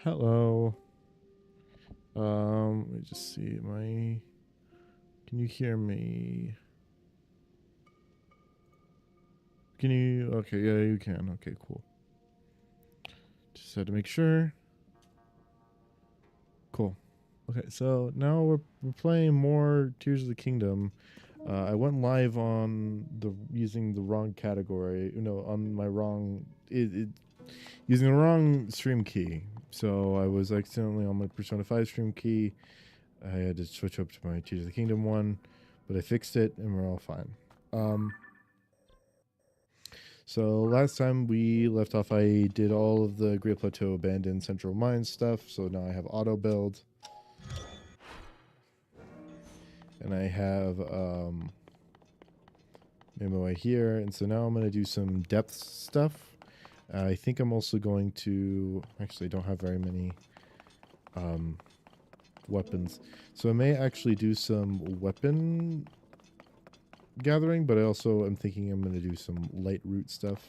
Hello. Let me just see. Can you hear me? Can you? Okay, yeah, you can. Okay, cool. Just had to make sure. Cool. Okay, so now we're playing more Tears of the Kingdom. I went live on using the wrong category. On my wrong using the wrong stream key. So I was accidentally on my Persona 5 stream key. I had to switch up to my Tears of the Kingdom one, but I fixed it and we're all fine. So last time we left off, I did all of the Great Plateau Abandoned Central Mines stuff. So now I have auto build. And I have memo right here. And so now I'm going to do some depth stuff. I think I'm also going to... Actually, I don't have very many weapons. So I may actually do some weapon gathering, but I also am thinking I'm going to do some light root stuff.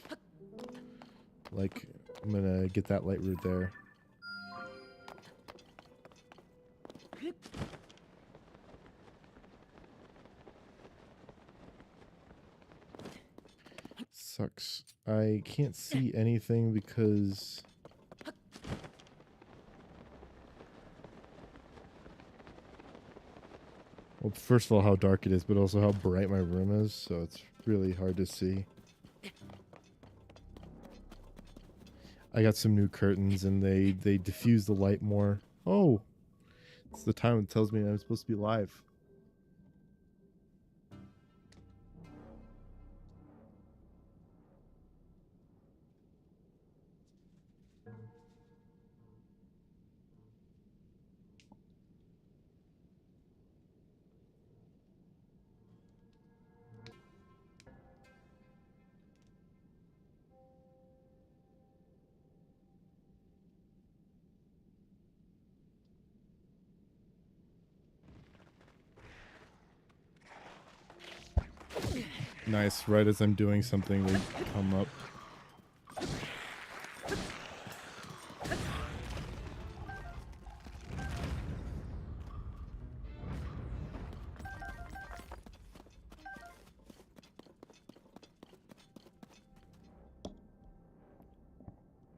Like, I'm going to get that light root there. Sucks. I can't see anything because... Well, first of all, how dark it is, but also how bright my room is, so it's really hard to see. I got some new curtains, and they diffuse the light more. Oh! It's the time it tells me I'm supposed to be live. Nice, right as I'm doing something, they come up.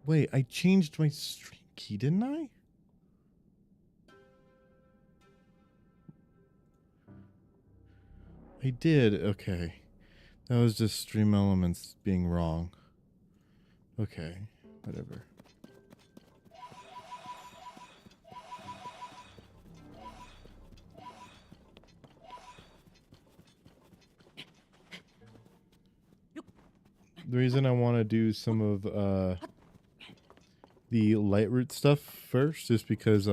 Wait, I changed my stream key, didn't I? I did, okay. That was just Stream Elements being wrong. Okay, whatever. The reason I want to do some of the light root stuff first is because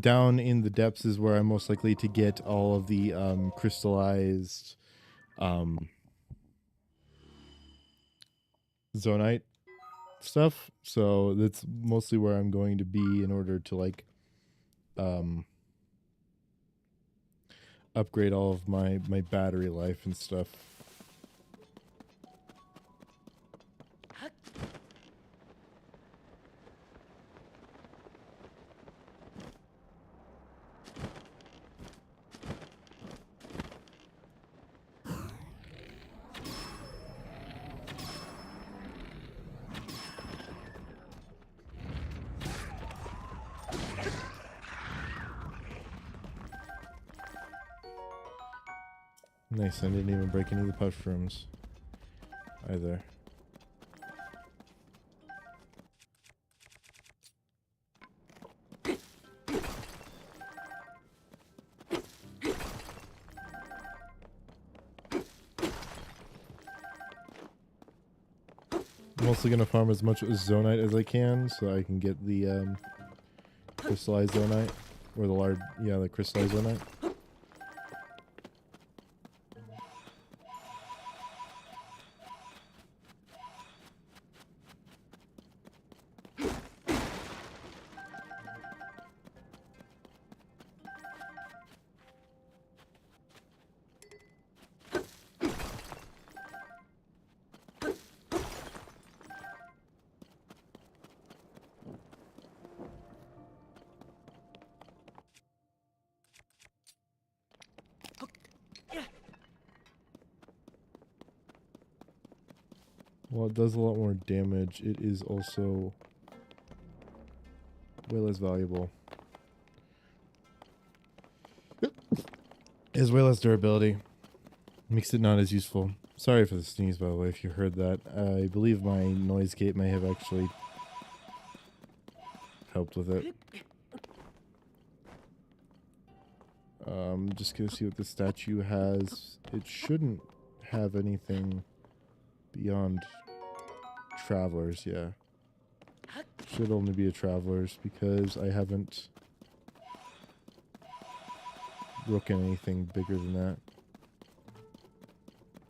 down in the depths is where I'm most likely to get all of the crystallized zonite stuff. So that's mostly where I'm going to be in order to like upgrade all of my battery life and stuff. Nice, I didn't even break any of the mushrooms either. I'm also gonna farm as much zonite as I can so I can get the crystallized zonite, or the crystallized zonite. While it does a lot more damage, it is also way less valuable. It has way less durability. Makes it not as useful. Sorry for the sneeze, by the way, if you heard that. I believe my noise gate may have actually helped with it. Just gonna see what the statue has. It shouldn't have anything beyond travelers, yeah. Should only be a travelers because I haven't broken anything bigger than that.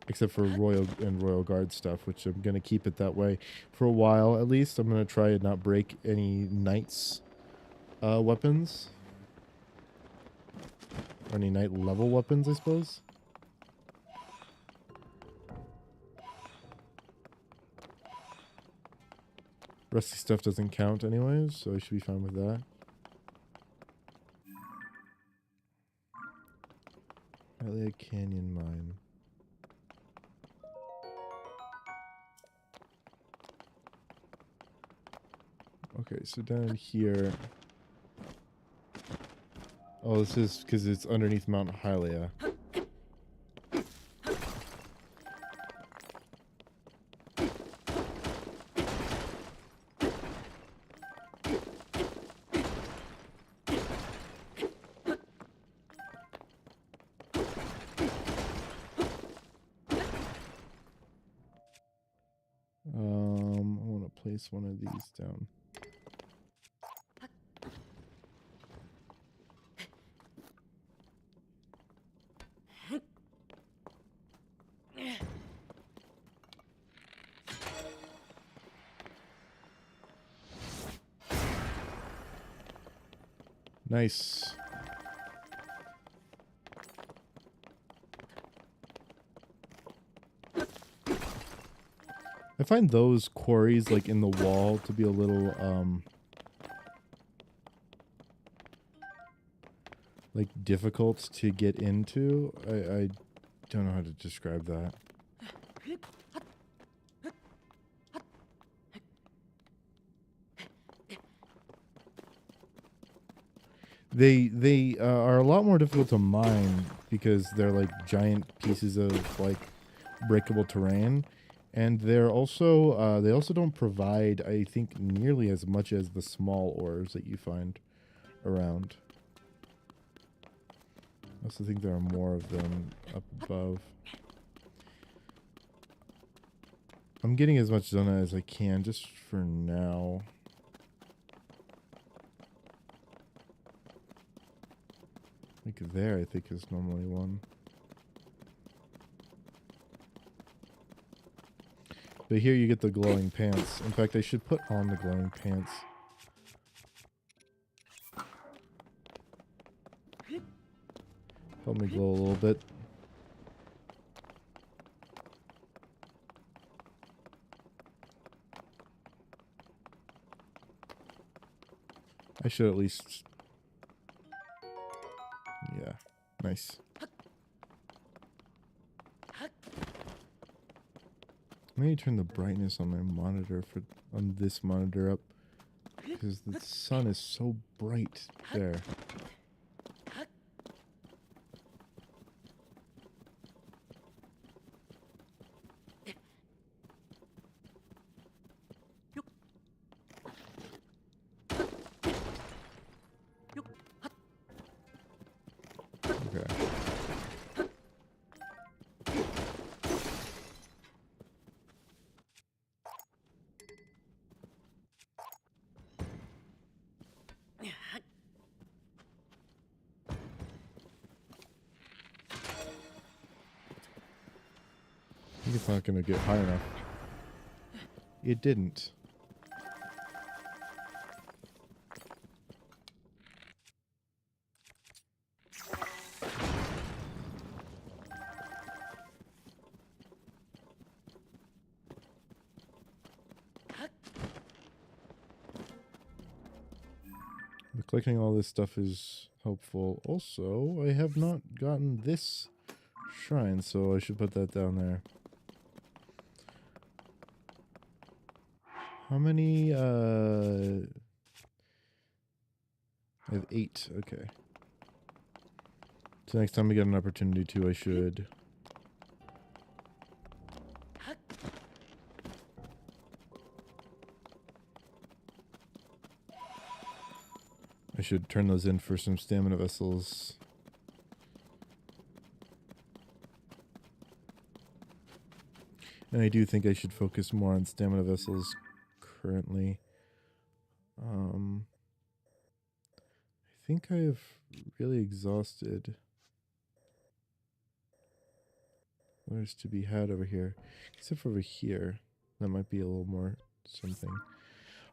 Except for Royal and Royal Guard stuff, which I'm going to keep it that way for a while at least. I'm going to try and not break any Knights weapons. Or any Knight level weapons, I suppose. Rusty stuff doesn't count anyways, so I should be fine with that. Alia Canyon Mine. Okay, so down here... Oh, this is because it's underneath Mount Hylia. I want to place one of these down. Nice. I find those quarries like in the wall to be a little like difficult to get into. I don't know how to describe that. They are a lot more difficult to mine because they're like giant pieces of like breakable terrain, and they're also they also don't provide, I think, nearly as much as the small ores that you find around. I also think there are more of them up above. I'm getting as much Zona as I can just for now. Like there, I think is normally one. But here you get the glowing pants. In fact, I should put on the glowing pants. Help me glow a little bit. I should at least... Yeah, nice. Let me turn the brightness on my monitor on this monitor up because the sun is so bright there. Okay. I think it's not going to get high enough. It didn't. But collecting all this stuff is helpful. Also, I have not gotten this shrine, so I should put that down there. How many? I have 8. Okay. So next time we get an opportunity to, I should. I should turn those in for some stamina vessels. And I do think I should focus more on stamina vessels currently. I think I have really exhausted where's to be had over here. Except for over here. That might be a little more something.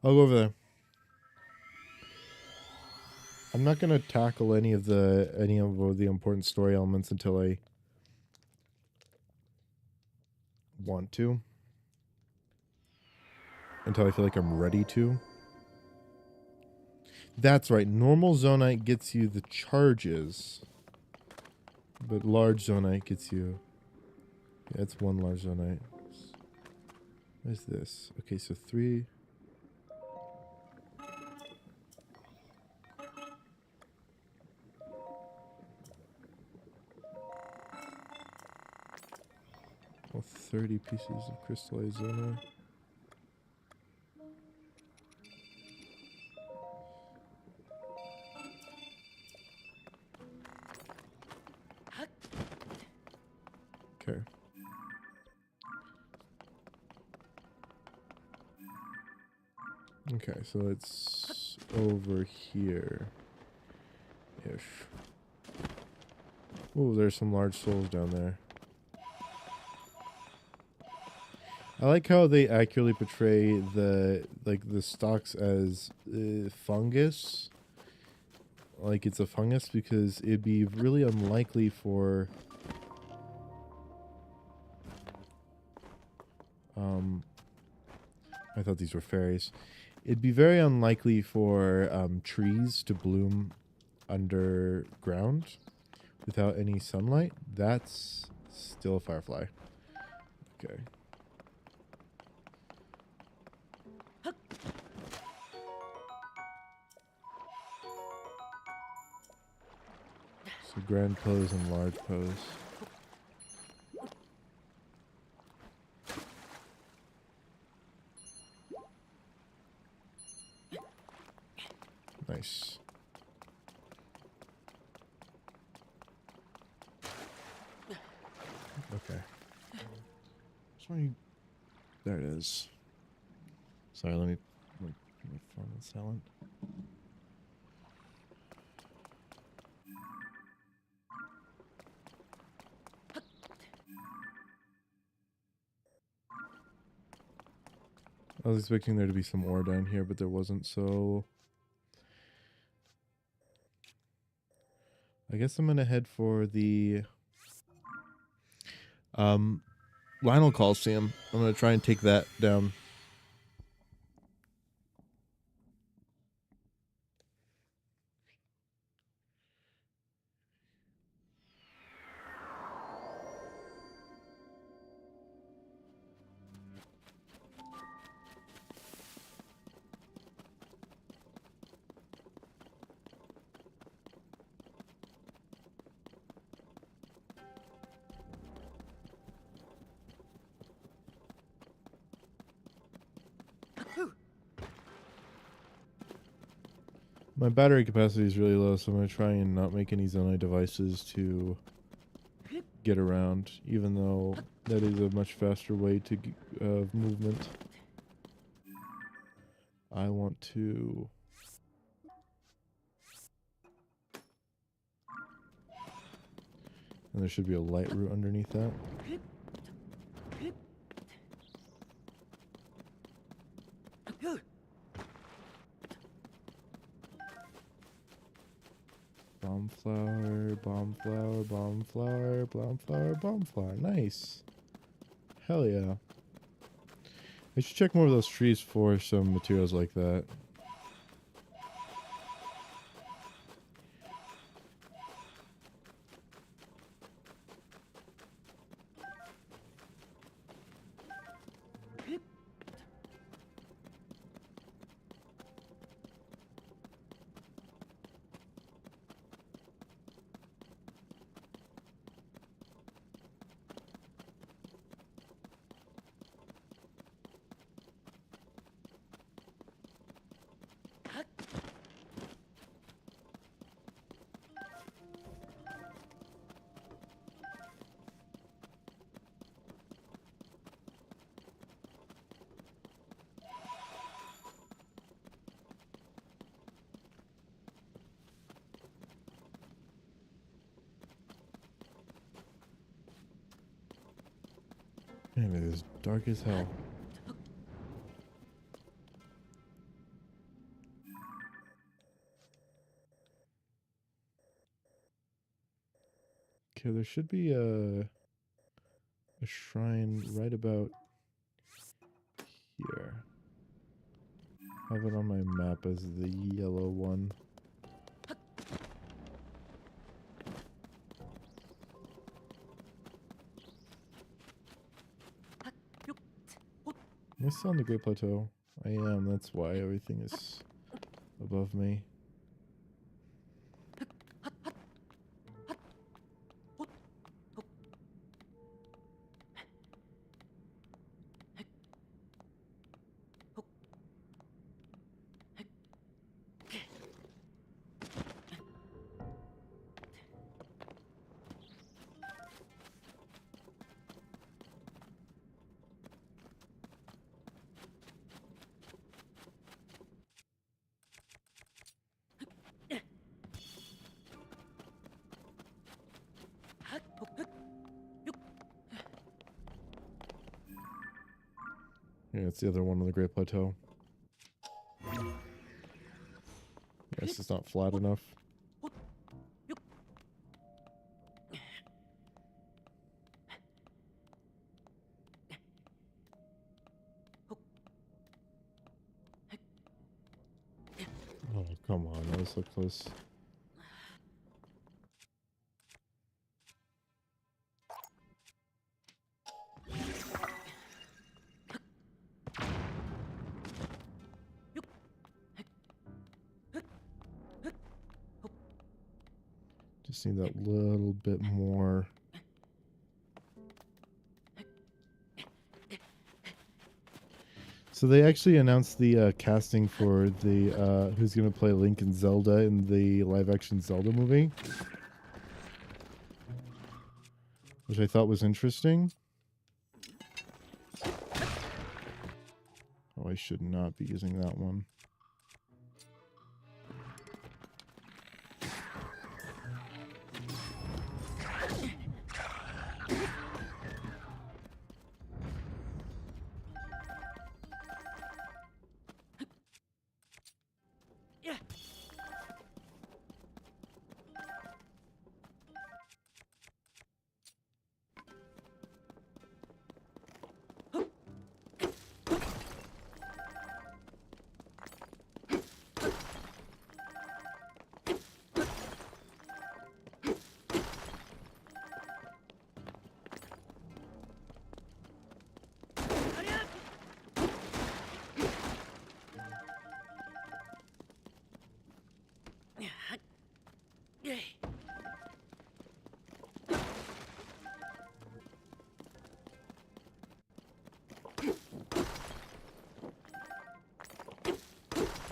I'll go over there. I'm not gonna tackle any of the important story elements until I want to. Until I feel like I'm ready to. That's right. Normal Zonite gets you the charges. But large Zonite gets you... Yeah, it's 1 large Zonite. What is this? Okay, so 3... Well, 30 pieces of crystallized Zonite. Okay. Okay, so it's over here. Ish. Oh, there's some large souls down there. I like how they accurately portray the stalks as fungus. Like it's a fungus because it'd be really unlikely for I thought these were fairies. It'd be very unlikely for trees to bloom underground without any sunlight. That's still a firefly. Okay. So grand pose and large pose. Nice. Okay. Sorry. There it is. Sorry, let me my phone is silent. I was expecting there to be some ore down here, but there wasn't, so I guess I'm gonna head for the Lionel Coliseum. I'm gonna try and take that down. My battery capacity is really low, so I'm going to try and not make any Zonai devices to get around, even though that is a much faster way to movement. I want to... And there should be a light route underneath that. Bomb flower, bomb flower, bomb flower, bomb flower, bomb flower. Nice. Hell yeah. I should check more of those trees for some materials like that. Man, it is dark as hell. Okay, there should be a shrine right about here. Have it on my map as the yellow one. Am I still on the Great Plateau? I am, that's why everything is above me. Yeah, it's the other one on the Great Plateau. Yes, it's not flat enough. Oh, come on, that was so close. Just need that little bit more. So they actually announced the casting for the who's gonna play Link and Zelda in the live-action Zelda movie, which I thought was interesting. Oh, I should not be using that one.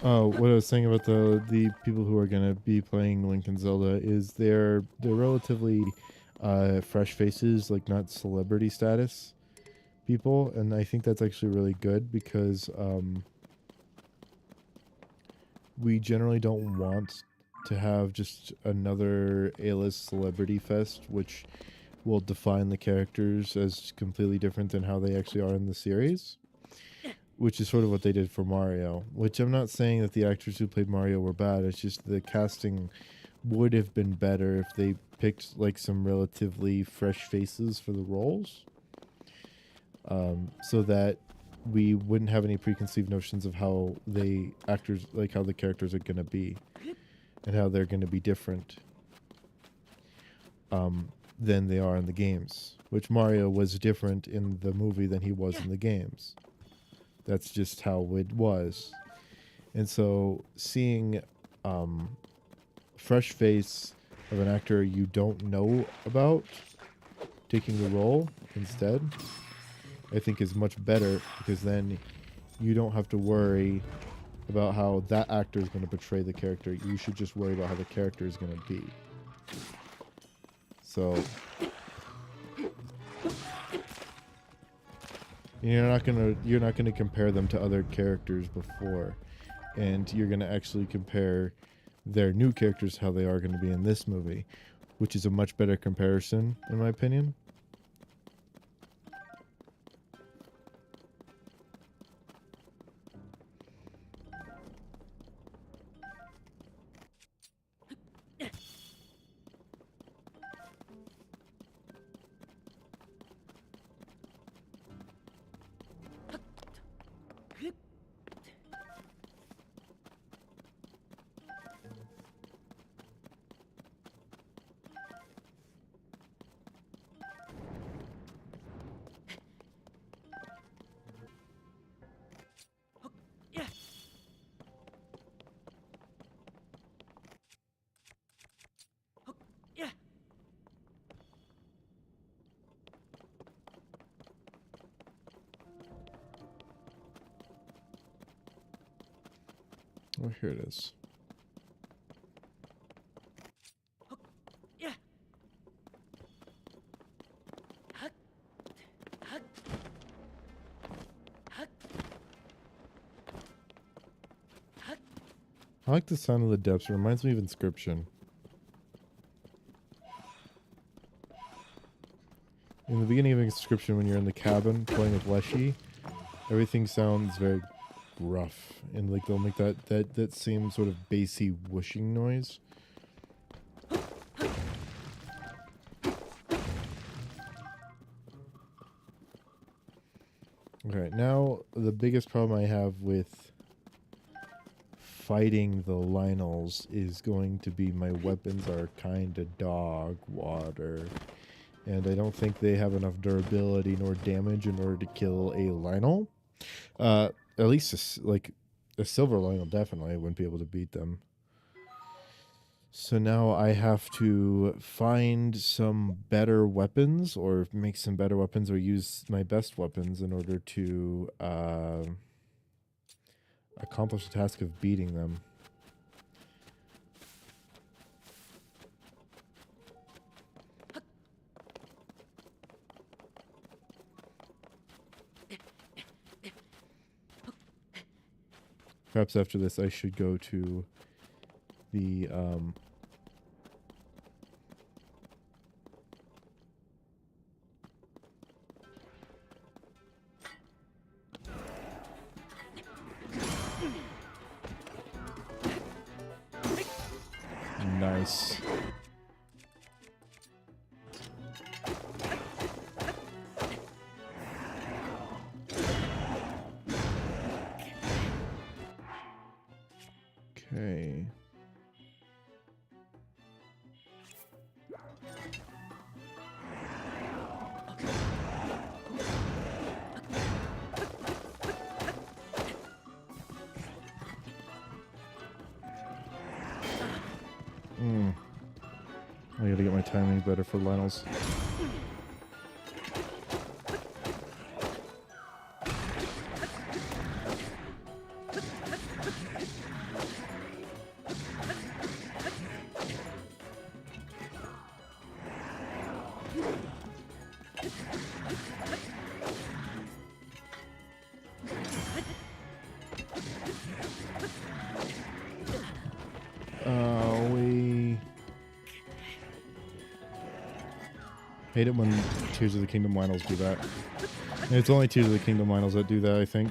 Oh, what I was saying about the people who are gonna be playing Link and Zelda is they're relatively fresh faces, like not celebrity status people, and I think that's actually really good because we generally don't want to have just another A-list celebrity fest, which will define the characters as completely different than how they actually are in the series. Which is sort of what they did for Mario. Which I'm not saying that the actors who played Mario were bad. It's just the casting would have been better if they picked like some relatively fresh faces for the roles, so that we wouldn't have any preconceived notions of how how the characters are gonna be, and how they're gonna be different than they are in the games. Which Mario was different in the movie than he was in the games. That's just how it was. And so seeing fresh face of an actor you don't know about taking the role instead, I think is much better, because then you don't have to worry about how that actor is going to portray the character. You should just worry about how the character is going to be. So you're not gonna compare them to other characters before, and you're gonna actually compare their new characters how they are going to be in this movie, which is a much better comparison in my opinion. Oh, here it is. I like the sound of the depths. It reminds me of Inscription. In the beginning of Inscription, when you're in the cabin playing with Leshy, everything sounds very gruff, and like they'll make that same sort of bassy whooshing noise. Okay, now the biggest problem I have with fighting the Lynels is going to be my weapons are kind of dog water. And I don't think they have enough durability nor damage in order to kill a Lynel. At least a silver Lynel definitely wouldn't be able to beat them. So now I have to find some better weapons, or make some better weapons, or use my best weapons in order to accomplish the task of beating them. Perhaps after this I should go to the nice. Okay. I gotta get my timing better for Lynels. Hate it when Tears of the Kingdom Lynels do that. And it's only Tears of the Kingdom Lynels that do that, I think.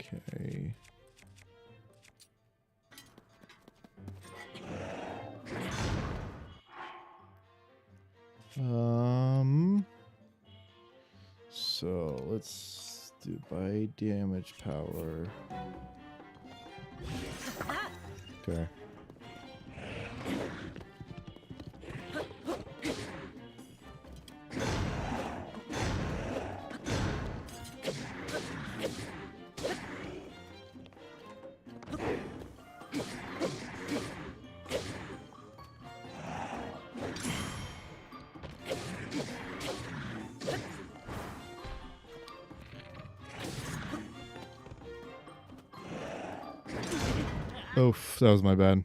Okay. So let's do by damage power. Okay. Oof, that was my bad.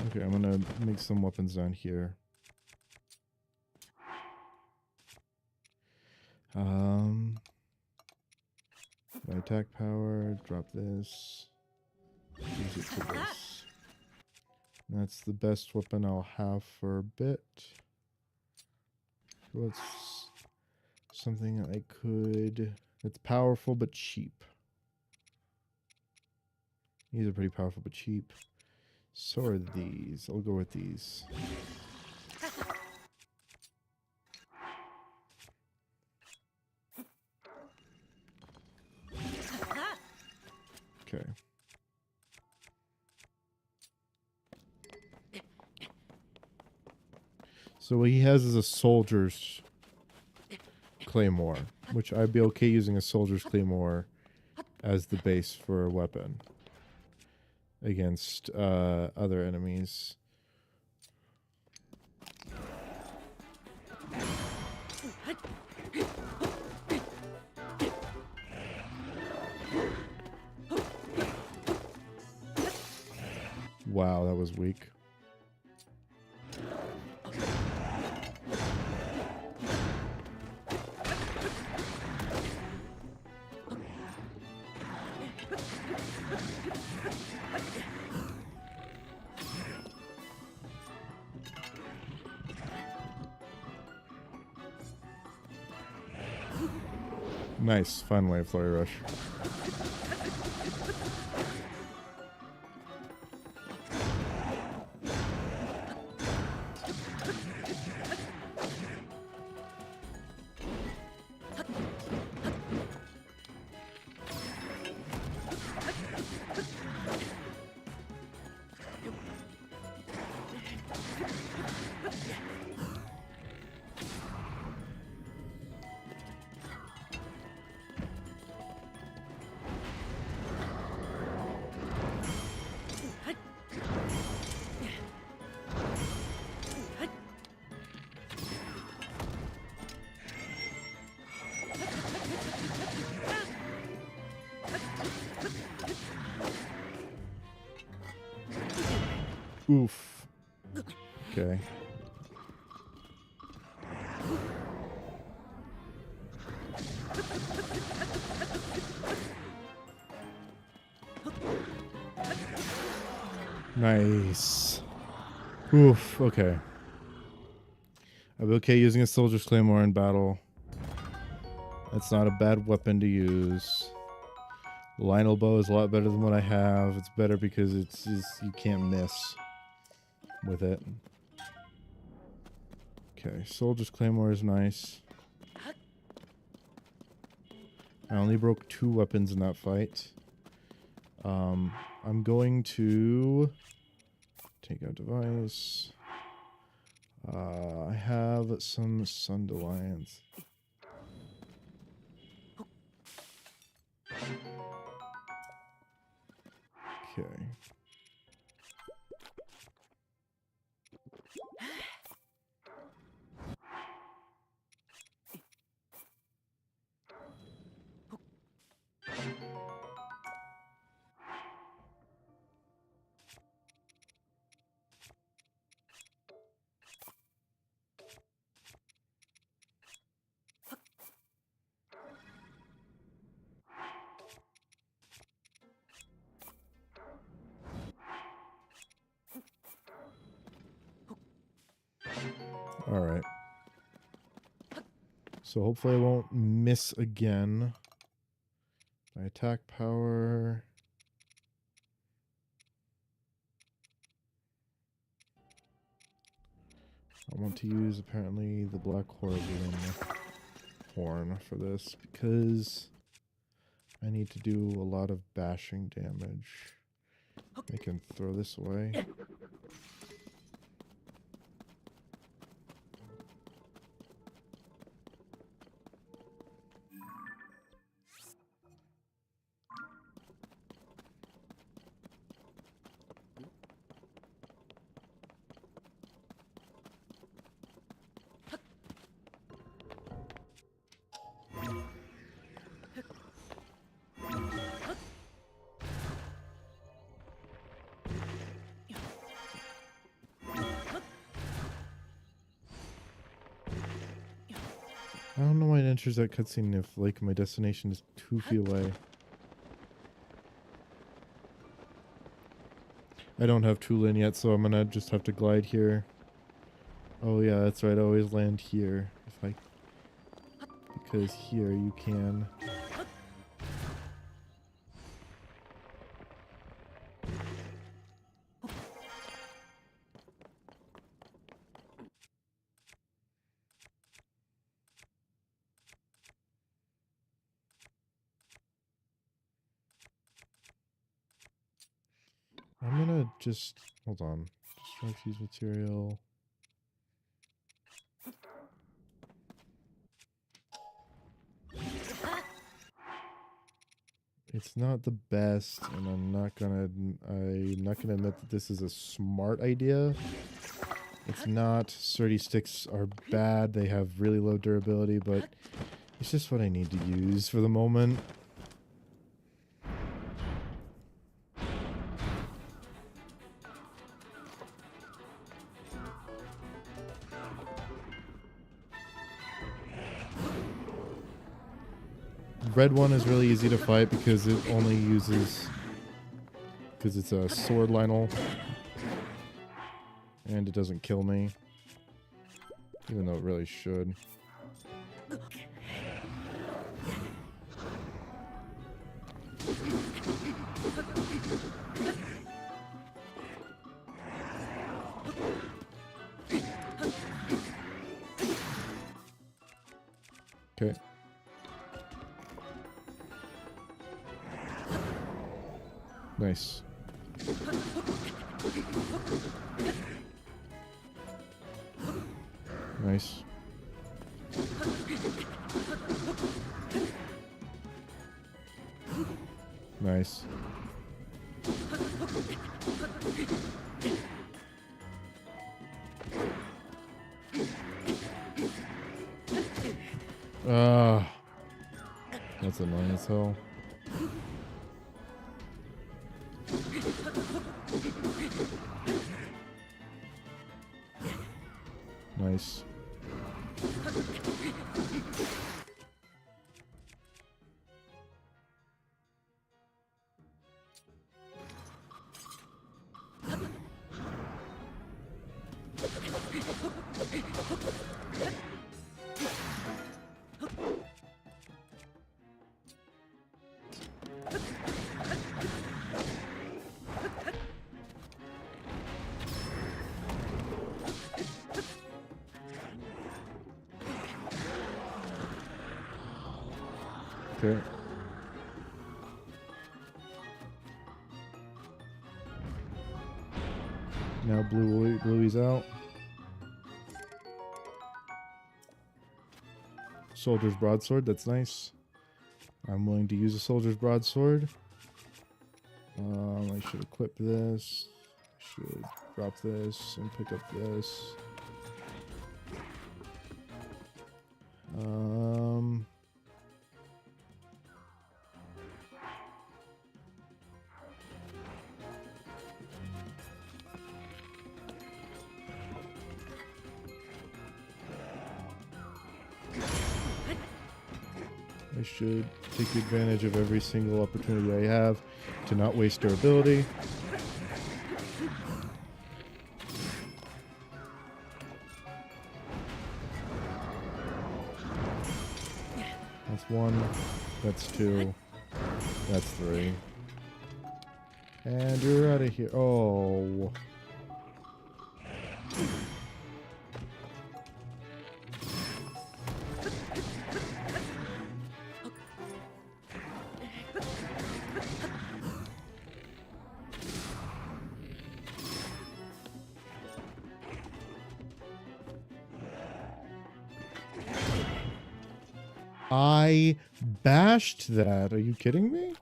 Okay, I'm gonna make some weapons down here. My attack power, drop this, use it for this. That's the best weapon I'll have for a bit. What's something I could... It's powerful but cheap. These are pretty powerful but cheap. So are these. I'll go with these. Okay. So what he has is a soldier's claymore, which I'd be okay using a soldier's claymore as the base for a weapon against other enemies. Wow, that was weak. Nice, finally a flurry rush. Oof. Okay. Nice. Oof, okay. I'll be okay using a soldier's claymore in battle. That's not a bad weapon to use. Lionel bow is a lot better than what I have. It's better because it's you can't miss with it. Okay, soldier's claymore is nice. I only broke 2 weapons in that fight. I'm going to take out device. I have some Sundelions. Okay. Alright. So hopefully I won't miss again. My attack power. I want to use apparently the Black Horn for this because I need to do a lot of bashing damage. I can throw this away. I don't know why it enters that cutscene if, like, my destination is 2 feet away. I don't have Tulin yet, so I'm gonna just have to glide here. Oh yeah, that's right, I always land here. Because here you can... I'm gonna just... Hold on. Just try to use material. It's not the best, and I'm not gonna admit that this is a smart idea. It's not. Sturdy sticks are bad. They have really low durability, but it's just what I need to use for the moment. Red one is really easy to fight because it only uses... because it's a sword Lionel. And it doesn't kill me. Even though it really should. Okay. Nice. Nice. Nice. That's annoying as hell. Nice. Okay. Now Bluey's out. Soldier's broadsword, that's nice. I'm willing to use a soldier's broadsword. I should equip this. I should drop this and pick up this. I should take advantage of every single opportunity I have to not waste durability. That's one. That's two. That's three. And you're out of here. Oh. I bashed that. Are you kidding me?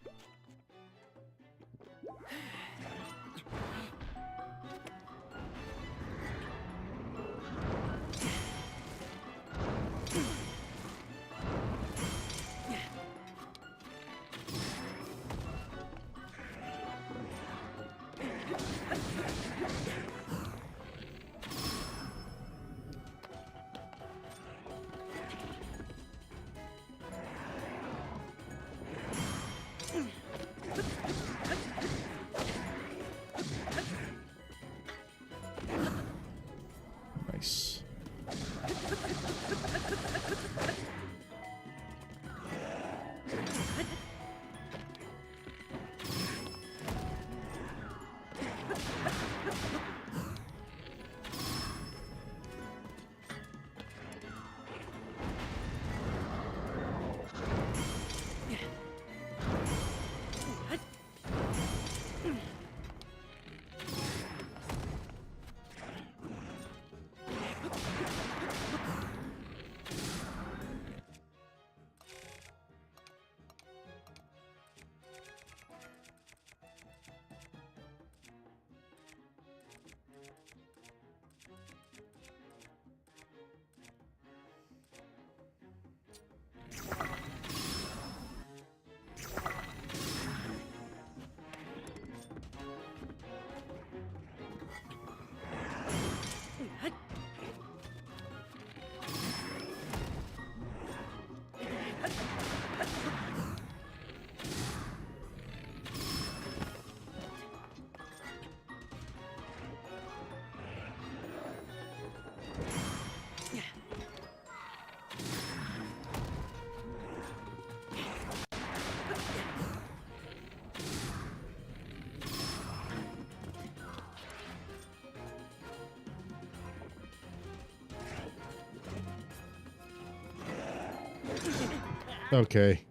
Okay.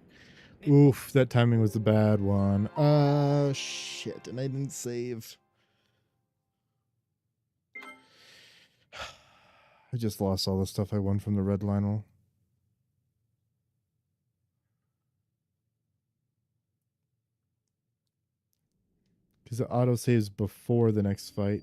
Oof, that timing was the bad one. Shit, and I didn't save. I just lost all the stuff I won from the red Lionel. Because it auto saves before the next fight.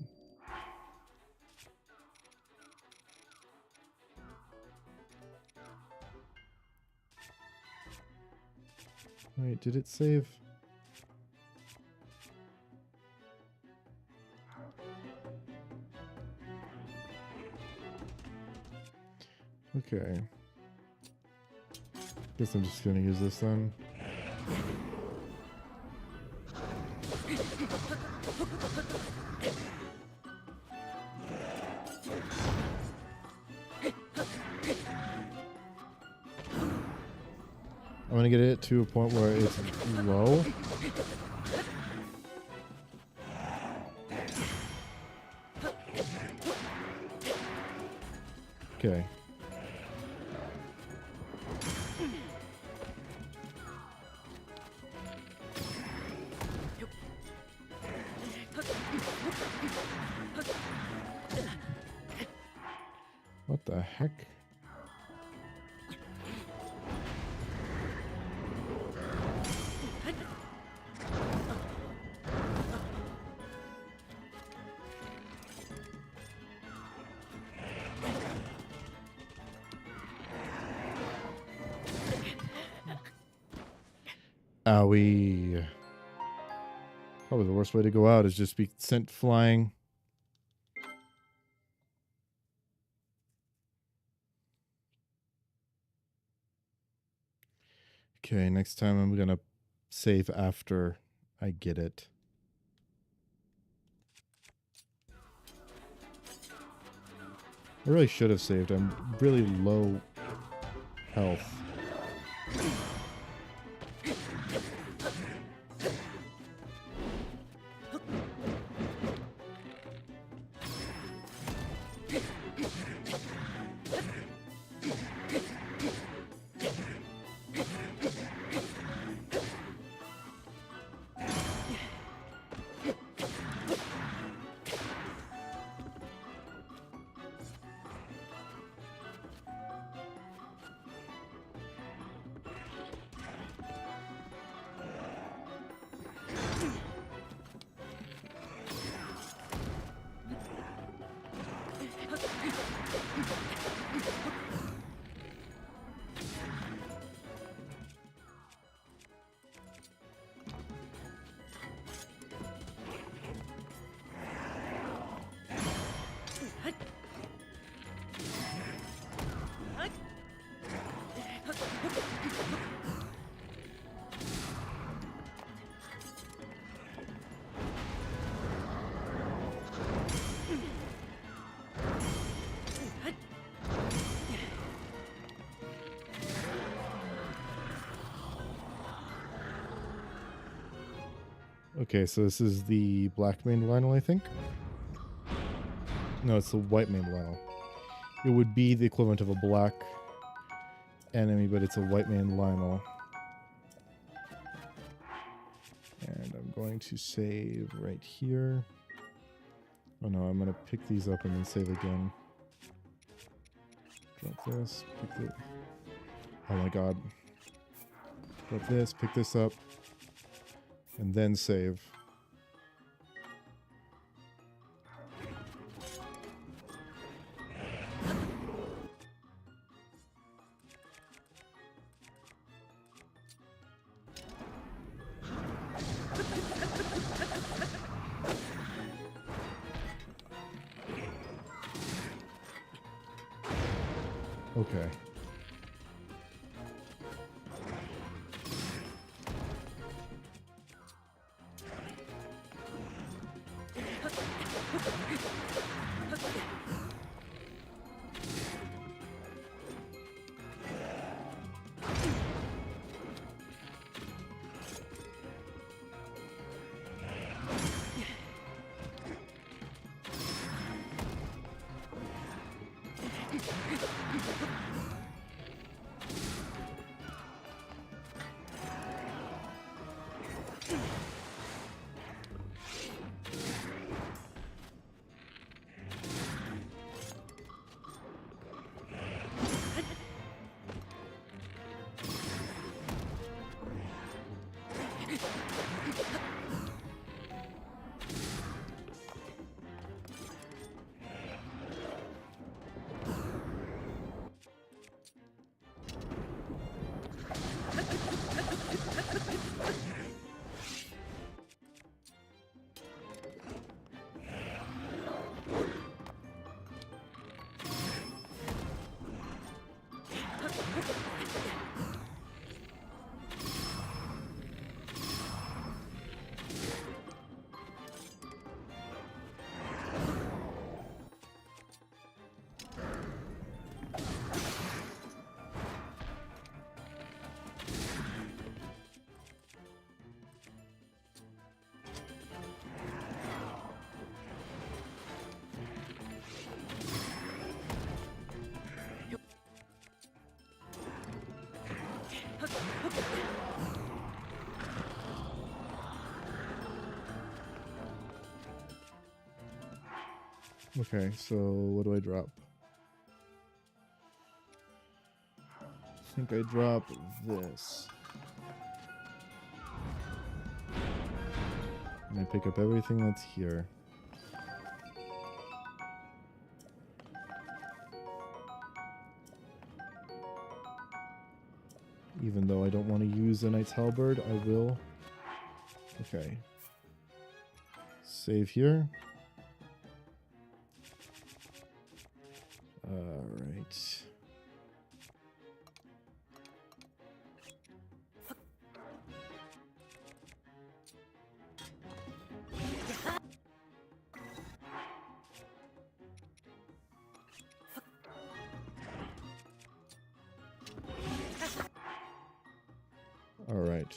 Wait, did it save? Okay. Guess I'm just gonna use this then. I'm gonna get it to a point where it's low. Okay. What the heck? Owie. Probably the worst way to go out is just be sent flying. Okay, next time I'm gonna save after I get it. I really should have saved. I'm really low health. Okay, so this is the black maned Lionel, I think. No, it's the white maned Lionel. It would be the equivalent of a black enemy, but it's a white maned Lionel. And I'm going to save right here. Oh no, I'm going to pick these up and then save again. Drop this, pick it. Oh my god. Drop this, pick this up, and then save. Okay. Okay, so what do I drop? I think I drop this. And I pick up everything that's here. Even though I don't want to use the Knight's Halberd, I will. Okay. Save here. Alright. Alright.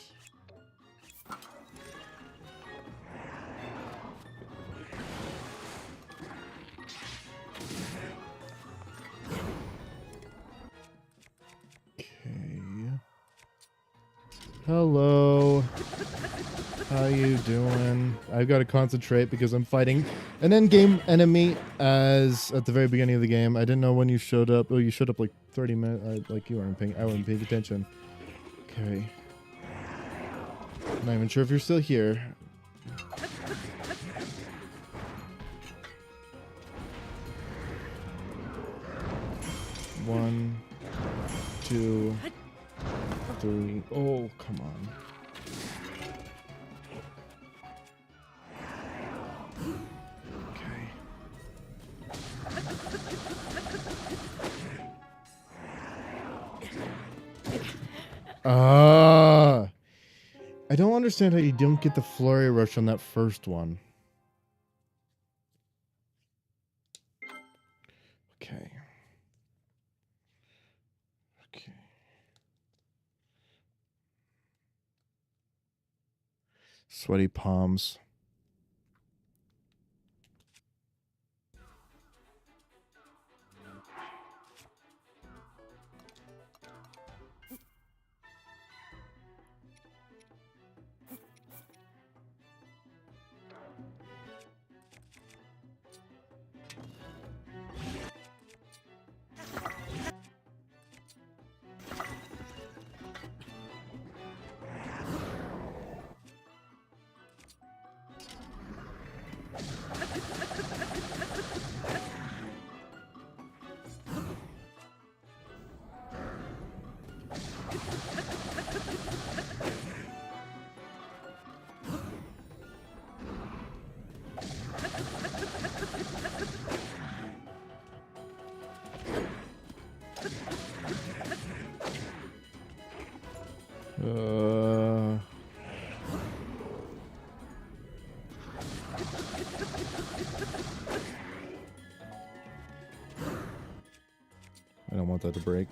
Hello. How you doing? I've got to concentrate because I'm fighting an endgame enemy as at the very beginning of the game. I didn't know when you showed up. Oh, you showed up like 30 minutes. Like you weren't paying. I wasn't paying attention. Okay. I'm not even sure if you're still here. One, two, three. Oh, come on. Okay. I don't understand how you don't get the flurry rush on that first one. Okay. Okay. Sweaty palms. I don't want that to break.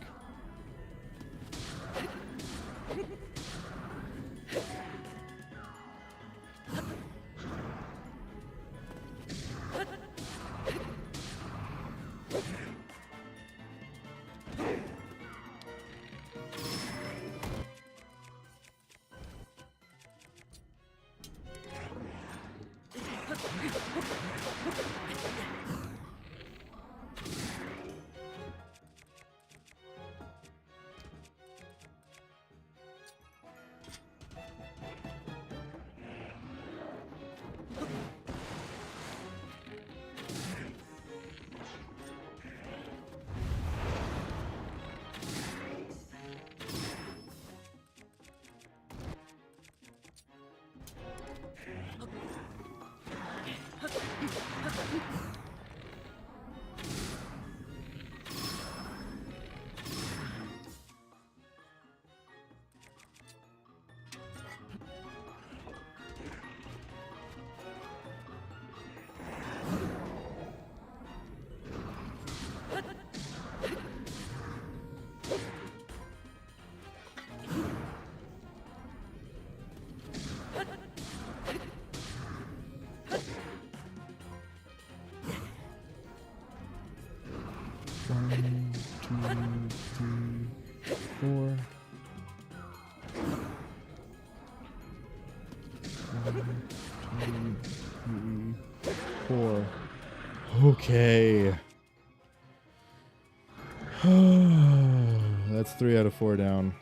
Okay. That's 3 out of 4 down.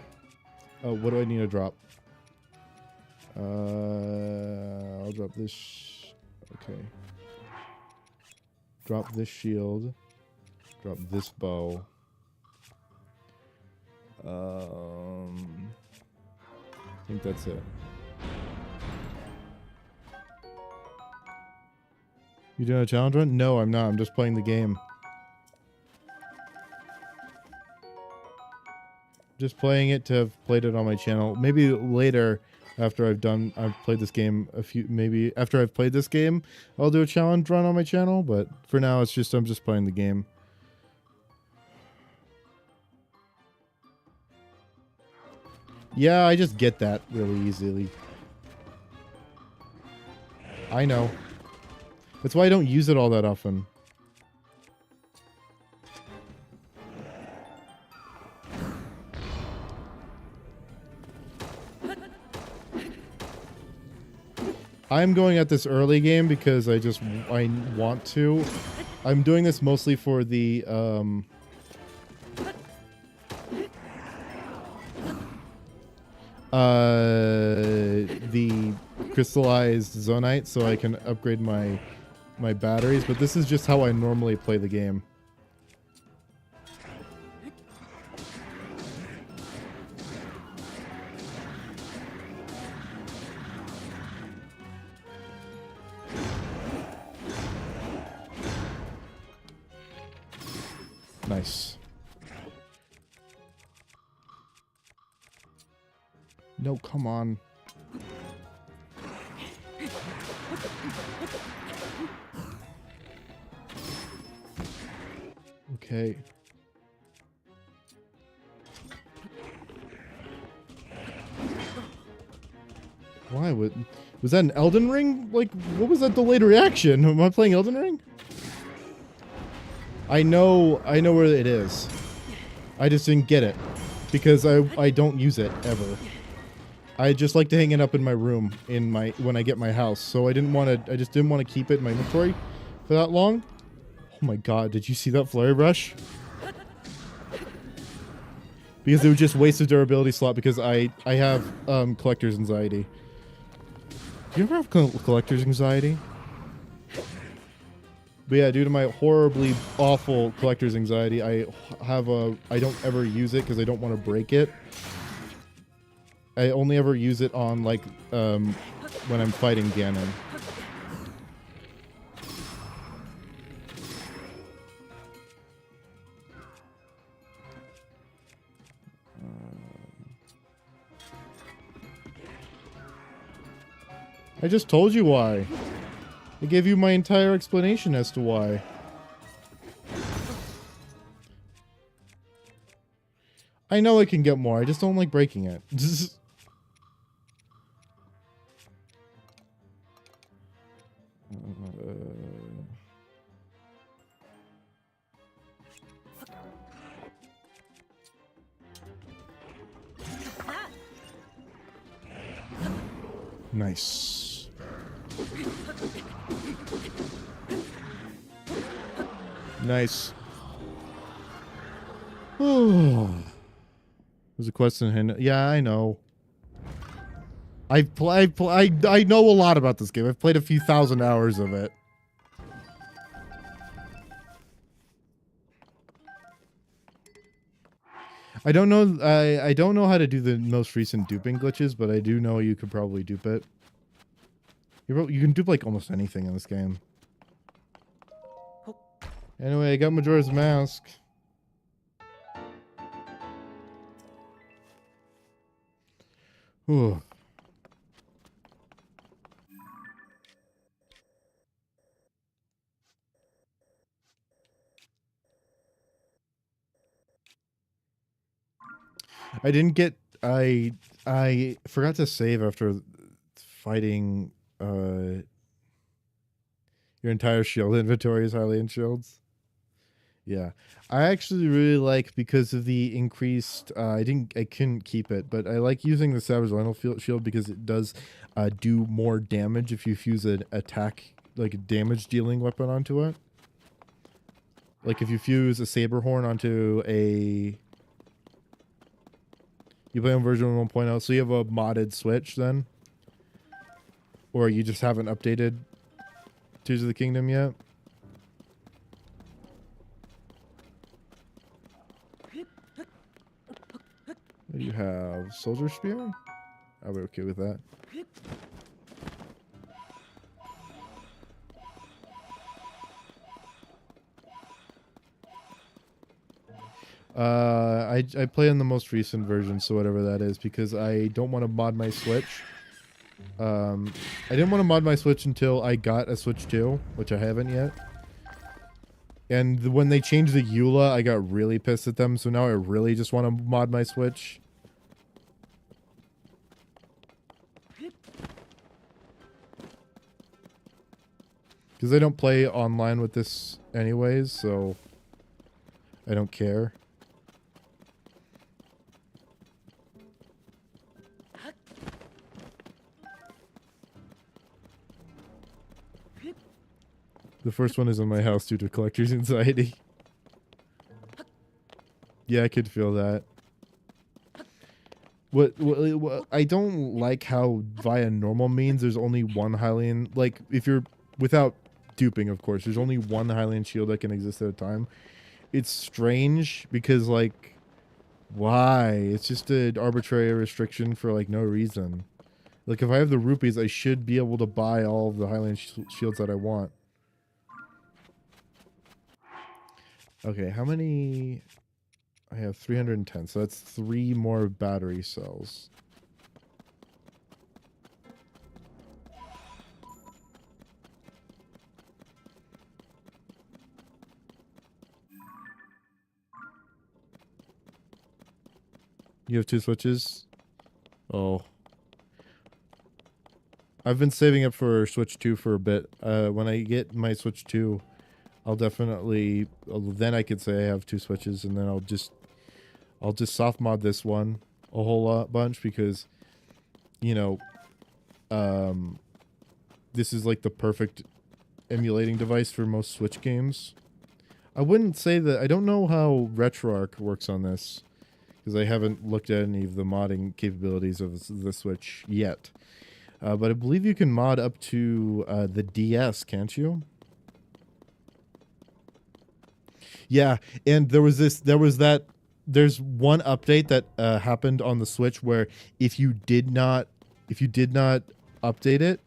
Oh, what do I need to drop? I'll drop this. Okay. Drop this shield. Drop this bow. I think that's it. You doing a challenge run? No, I'm not. I'm just playing the game. Just playing it to have played it on my channel. Maybe later, after I've played this game maybe after I've played this game, I'll do a challenge run on my channel. But for now, it's just I'm just playing the game. Yeah, I just get that really easily. I know. That's why I don't use it all that often. I'm going at this early game because I want to. I'm doing this mostly for the crystallized zonite, so I can upgrade my batteries, but this is just how I normally play the game. Nice. No, come on. Okay. Why was that an Elden Ring? Like, what was that delayed reaction? Am I playing Elden Ring? I know where it is. I just didn't get it because I don't use it ever. I just like to hang it up in my room when I get my house. So I just didn't want to keep it in my inventory for that long. Oh my god, did you see that flurry brush? Because it would just waste a durability slot because I have collector's anxiety. Do you ever have collector's anxiety? But yeah, due to my horribly awful collector's anxiety, I don't ever use it because I don't want to break it. I only ever use it on like when I'm fighting Ganon. I just told you why. I gave you my entire explanation as to why. I know I can get more, I just don't like breaking it. Nice. Nice. Oh. There's a question. Yeah, I know. I know a lot about this game. I've played a few thousand hours of it. I don't know. I don't know how to do the most recent duping glitches, but I do know you could probably dupe it. You can dupe like almost anything in this game. Anyway, I got Majora's Mask. Ooh. I didn't get. I forgot to save after fighting. Your entire shield inventory is Hylian shields. Yeah, I actually really like because of the increased. I couldn't keep it, but I like using the Savage Lionel shield because it does do more damage if you fuse an attack, like a damage dealing weapon onto it. Like if you fuse a saber horn onto a, you play on version 1.0, so you have a modded Switch then, or you just haven't updated Tears of the Kingdom yet. You have Soldier Spear. I'll be okay with that. I play in the most recent version, so whatever that is, because I don't want to mod my Switch. I didn't want to mod my Switch until I got a Switch 2, which I haven't yet. And when they changed the EULA, I got really pissed at them, so now I really just want to mod my Switch. Because I don't play online with this anyways, so I don't care. The first one is in my house due to collector's anxiety. Yeah, I could feel that. What I don't like how via normal means there's only one Hylian, like if you're without duping, of course, there's only one Hylian shield that can exist at a time. It's strange because like why? It's just an arbitrary restriction for like no reason. Like if I have the rupees, I should be able to buy all of the Hylian shields that I want. Okay, how many? I have 310, so that's 3 more battery cells. You have 2 switches? Oh. I've been saving up for Switch 2 for a bit. When I get my Switch 2, I'll definitely, then I could say I have 2 switches, and then I'll just soft mod this one a whole bunch because, you know, this is like the perfect emulating device for most Switch games. I wouldn't say that, I don't know how RetroArch works on this because I haven't looked at any of the modding capabilities of the Switch yet. But I believe you can mod up to the DS, can't you? Yeah, and there's one update that happened on the Switch where if you did not update it,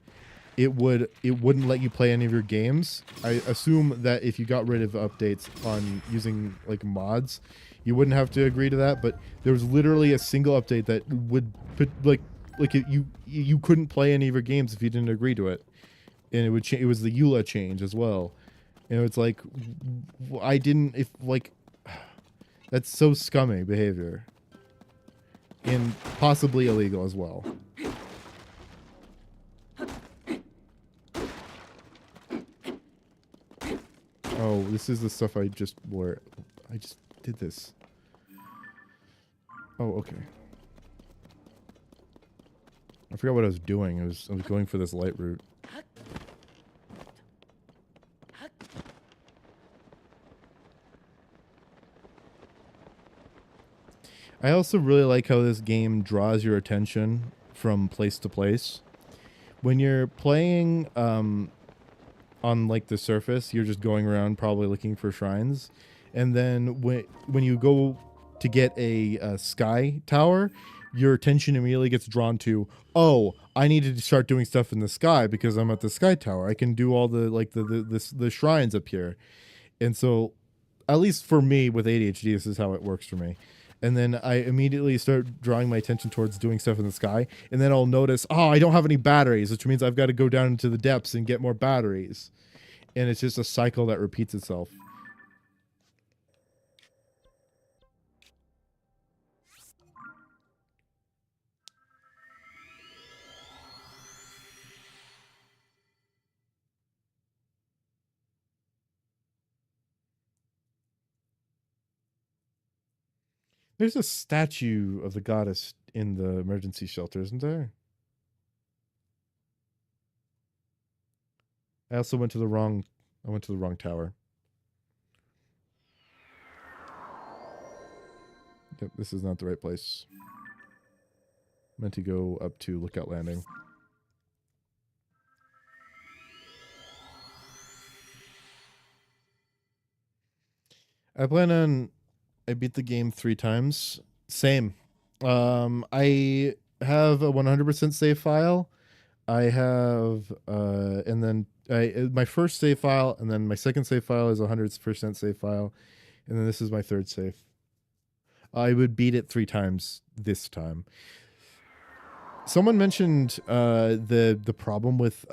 it wouldn't let you play any of your games. I assume that if you got rid of updates on using like mods, you wouldn't have to agree to that, but there was literally a single update that would put you couldn't play any of your games if you didn't agree to it. And it was the EULA change as well. And it's like I didn't if like that's so scummy behavior. And possibly illegal as well. Oh, this is the stuff I just did this. Oh, okay. I forgot what I was doing. I was going for this light route. I also really like how this game draws your attention from place to place. When you're playing on like the surface, you're just going around probably looking for shrines. And then when you go to get a sky tower, your attention immediately gets drawn to, oh, I need to start doing stuff in the sky because I'm at the sky tower. I can do all the like the shrines up here. And so at least for me with ADHD, this is how it works for me. And then I immediately start drawing my attention towards doing stuff in the sky. And then I'll notice, oh, I don't have any batteries, which means I've got to go down into the depths and get more batteries. And it's just a cycle that repeats itself. There's a statue of the goddess in the emergency shelter, isn't there? I also went to the wrong tower. Yep, this is not the right place. Meant to go up to Lookout Landing. I plan on... I beat the game 3 times. Same. I have a 100% save file. I have... and then... my first save file, and then my second save file is a 100% save file. And then this is my third save. I would beat it 3 times this time. Someone mentioned the problem with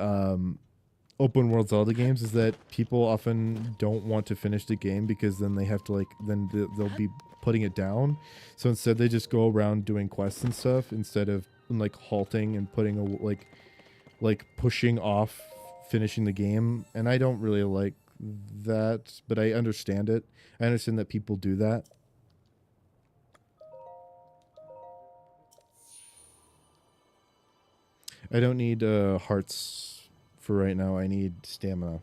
open world Zelda games is that people often don't want to finish the game because then they have to they'll be putting it down. So instead they just go around doing quests and stuff instead of halting and putting a pushing off finishing the game. And I don't really like that, but I understand it. I understand that people do that. I don't need hearts for right now. I need stamina.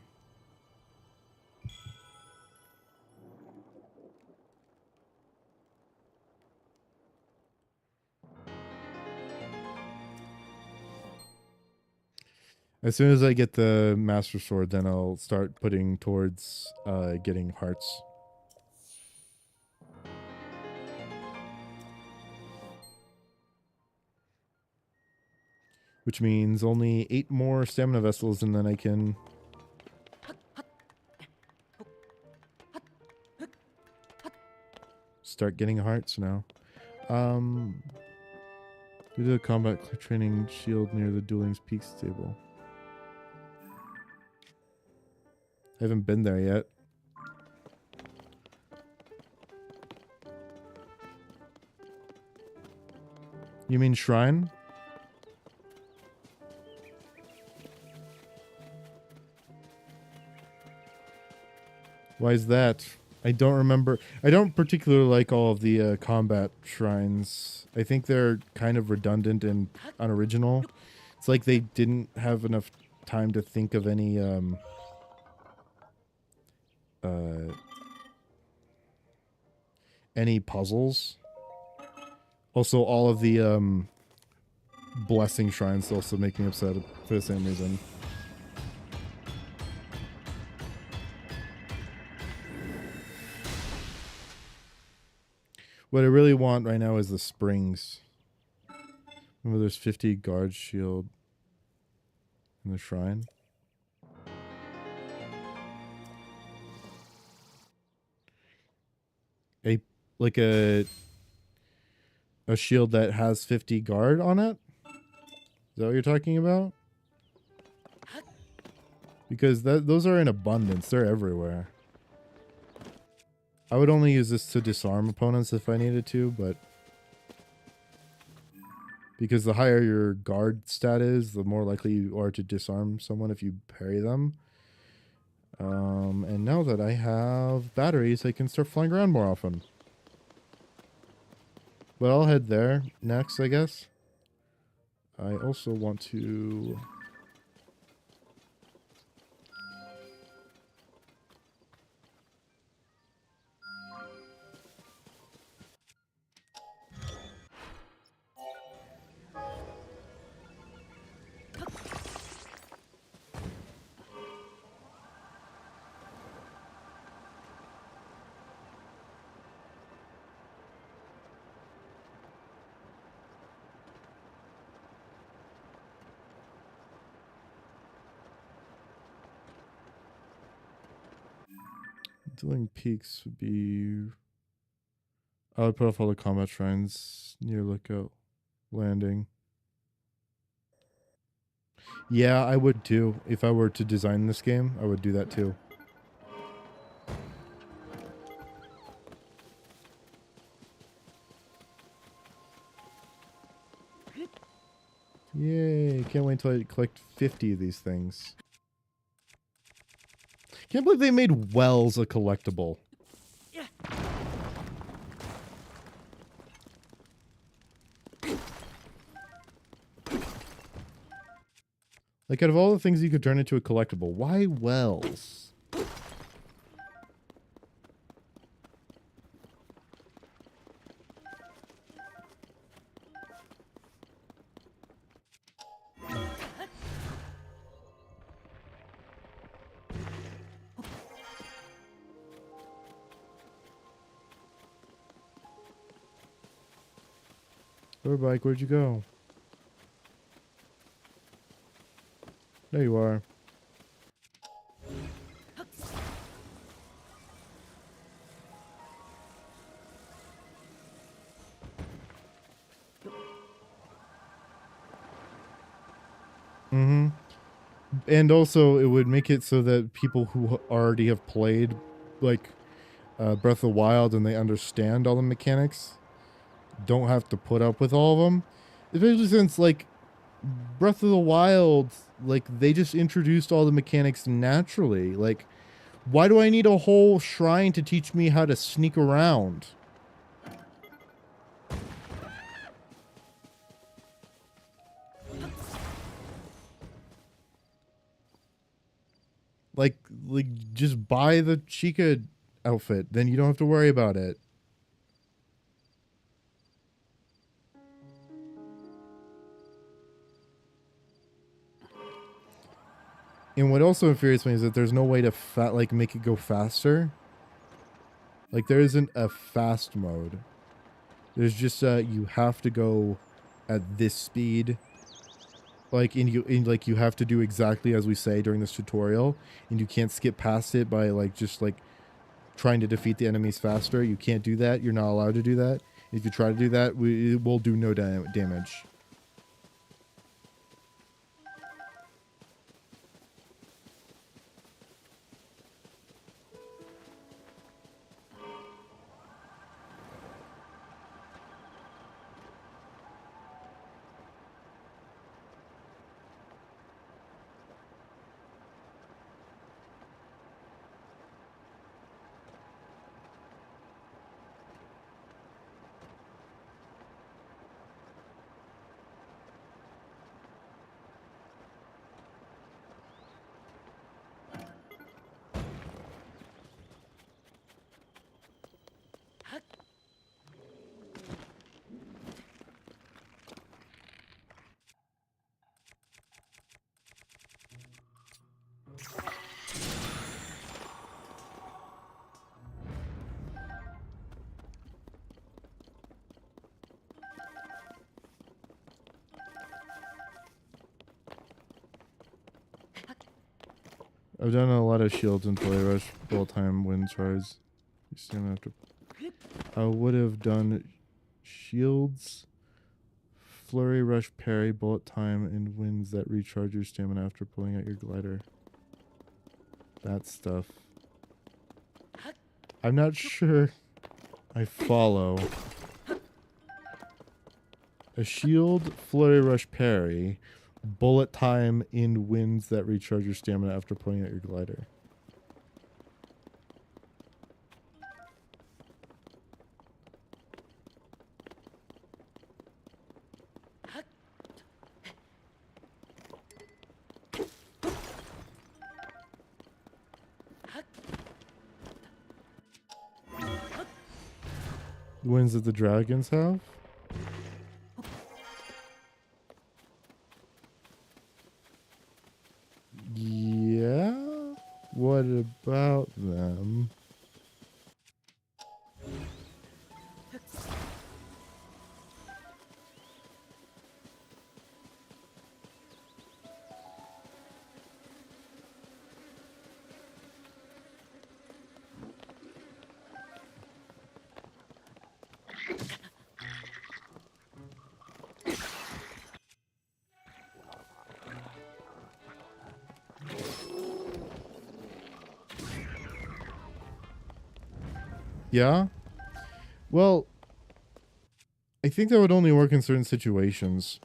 As soon as I get the Master Sword, then I'll start putting towards getting hearts. Which means only 8 more stamina vessels, and then I can... start getting hearts now. Do the combat training shield near the Dueling Peaks table. I haven't been there yet. You mean shrine? Why is that? I don't remember. I don't particularly like all of the combat shrines. I think they're kind of redundant and unoriginal. It's like they didn't have enough time to think of any puzzles. Also, all of the blessing shrines also make me upset for the same reason. What I really want right now is the springs. Remember, there's 50 guard shield in the shrine. A shield that has 50 guard on it? Is that what you're talking about? Because those are in abundance. They're everywhere. I would only use this to disarm opponents if I needed to, but... because the higher your guard stat is, the more likely you are to disarm someone if you parry them. And now that I have batteries, I can start flying around more often. But I'll head there next, I guess. I also want to... Dueling Peaks would be... I would put off all the combat shrines near Lookout Landing. Yeah, I would too. If I were to design this game, I would do that too. Yay, can't wait until I collect 50 of these things. Can't believe they made wells a collectible. Like, out of all the things you could turn into a collectible, why wells? Tour bike, where'd you go? There you are. Mm-hmm. And also, it would make it so that people who already have played, like, Breath of the Wild and they understand all the mechanics don't have to put up with all of them. Especially since, like, Breath of the Wild, like, they just introduced all the mechanics naturally. Like, why do I need a whole shrine to teach me how to sneak around? Like, just buy the Chica outfit, then you don't have to worry about it. And what also infuriates me is that there's no way to make it go faster. Like, there isn't a fast mode. There's just you have to go at this speed. Like, you have to do exactly as we say during this tutorial, and you can't skip past it by just trying to defeat the enemies faster. You can't do that. You're not allowed to do that. If you try to do that, it will do no damage. I've done a lot of shields and Flurry Rush, bullet time, wind charge. I would have done shields, Flurry Rush, parry, bullet time, and winds that recharge your stamina after pulling out your glider. That stuff. I'm not sure I follow. A shield, Flurry Rush, parry, bullet time, in winds that recharge your stamina after pulling out your glider. The winds that the dragons have? Yeah? What about them? Yeah? Well, I think that would only work in certain situations.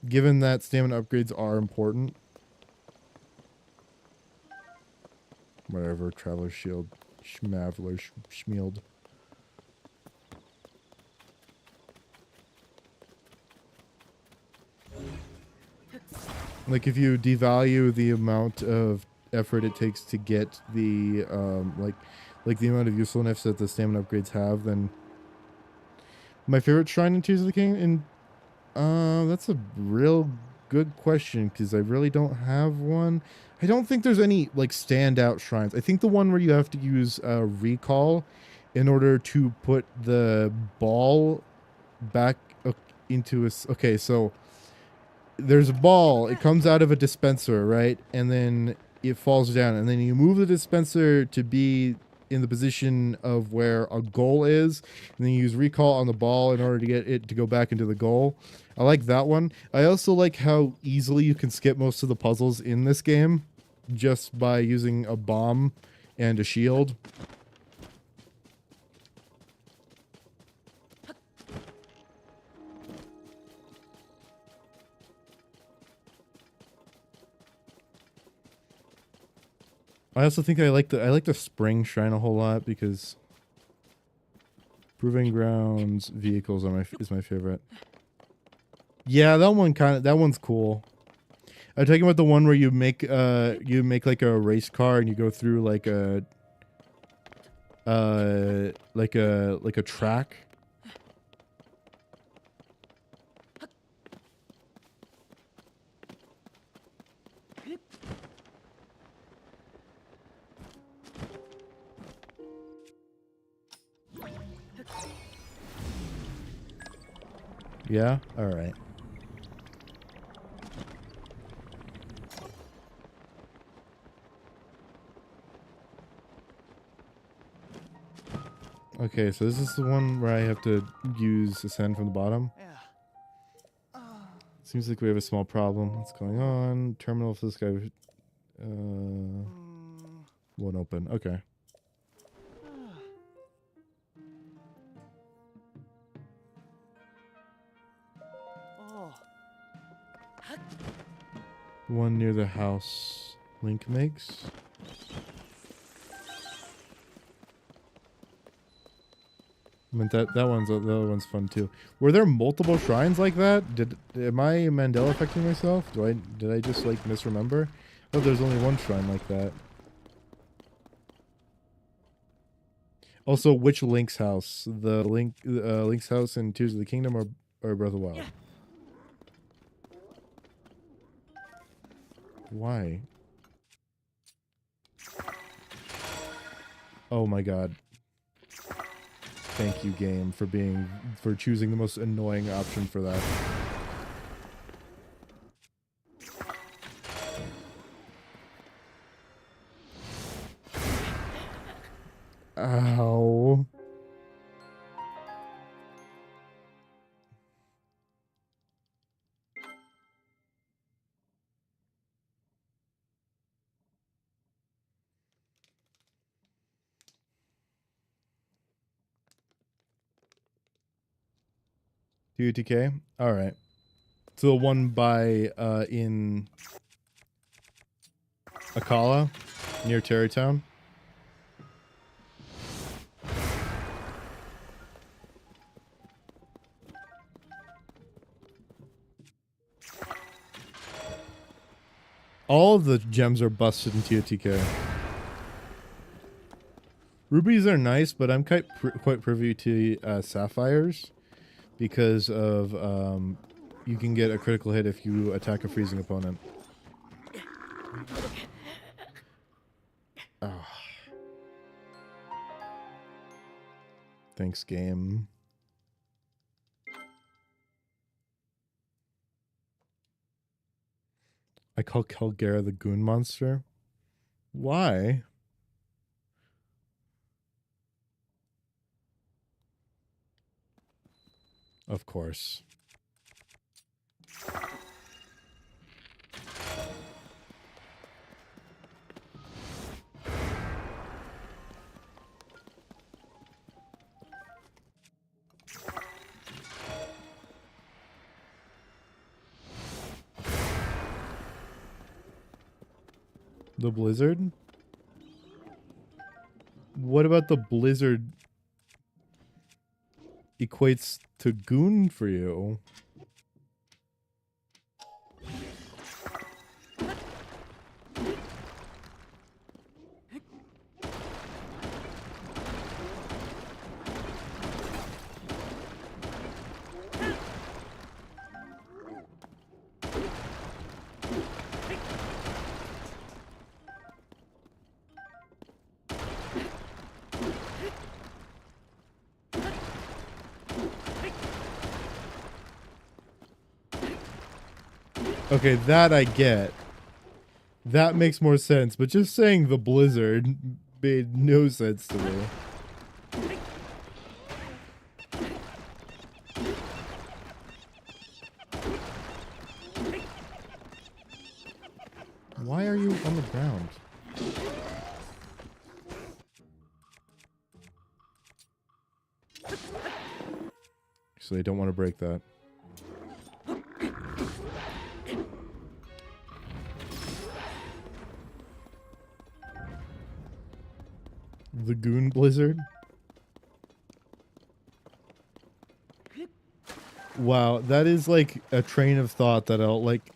Given that stamina upgrades are important. Whatever, Traveler's Shield, Schmavler, Schmield. Like, if you devalue the amount of effort it takes to get the, like the amount of usefulness that the stamina upgrades have, then my favorite shrine in Tears of the King, and that's a real good question, because I really don't have one. I don't think there's any, like, standout shrines. I think the one where you have to use recall in order to put the ball back into a... Okay, so there's a ball. It comes out of a dispenser, right? And then it falls down. And then you move the dispenser to be in the position of where a goal is. And then you use recall on the ball in order to get it to go back into the goal. I like that one. I also like how easily you can skip most of the puzzles in this game just by using a bomb and a shield. I also think I like the spring shrine a whole lot because Proving Grounds vehicles are is my favorite. Yeah, that one's cool. I'm talking about the one where you make like a race car and you go through like a track. Yeah? Alright. Okay, so this is the one where I have to use ascend from the bottom. Seems like we have a small problem. What's going on? Terminal for this guy. Won't open. Okay. One near the house Link makes. I mean the other one's fun too. Were there multiple shrines like that? Am I Mandela affecting myself? Did I just like misremember? Oh, there's only one shrine like that. Also, which Link's house? The Link's house in Tears of the Kingdom or Breath of the Wild? Why? Oh my god. Thank you, game, for choosing the most annoying option for that. Ow. TotK? Alright. So the one by, in Akala, near Terrytown. All of the gems are busted in TotK. Rubies are nice, but I'm quite privy to sapphires because of you can get a critical hit if you attack a freezing opponent. Oh. Thanks, game. I call Kelgara the goon monster. Why? Of course. The blizzard? What about the blizzard equates to goon for you? Okay, that I get. That makes more sense, but just saying the blizzard made no sense to me. Why are you on the ground? So they don't want to break that. The Goon Blizzard? Wow, that is like a train of thought that I'll like.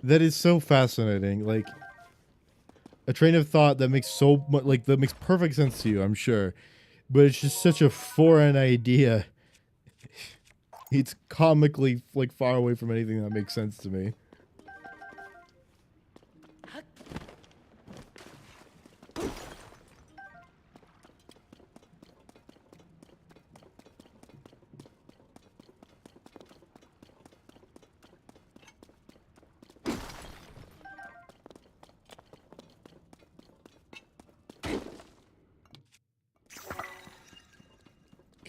That is so fascinating. Like, a train of thought that makes so much, like, that makes perfect sense to you, I'm sure. But it's just such a foreign idea. It's comically, like, far away from anything that makes sense to me.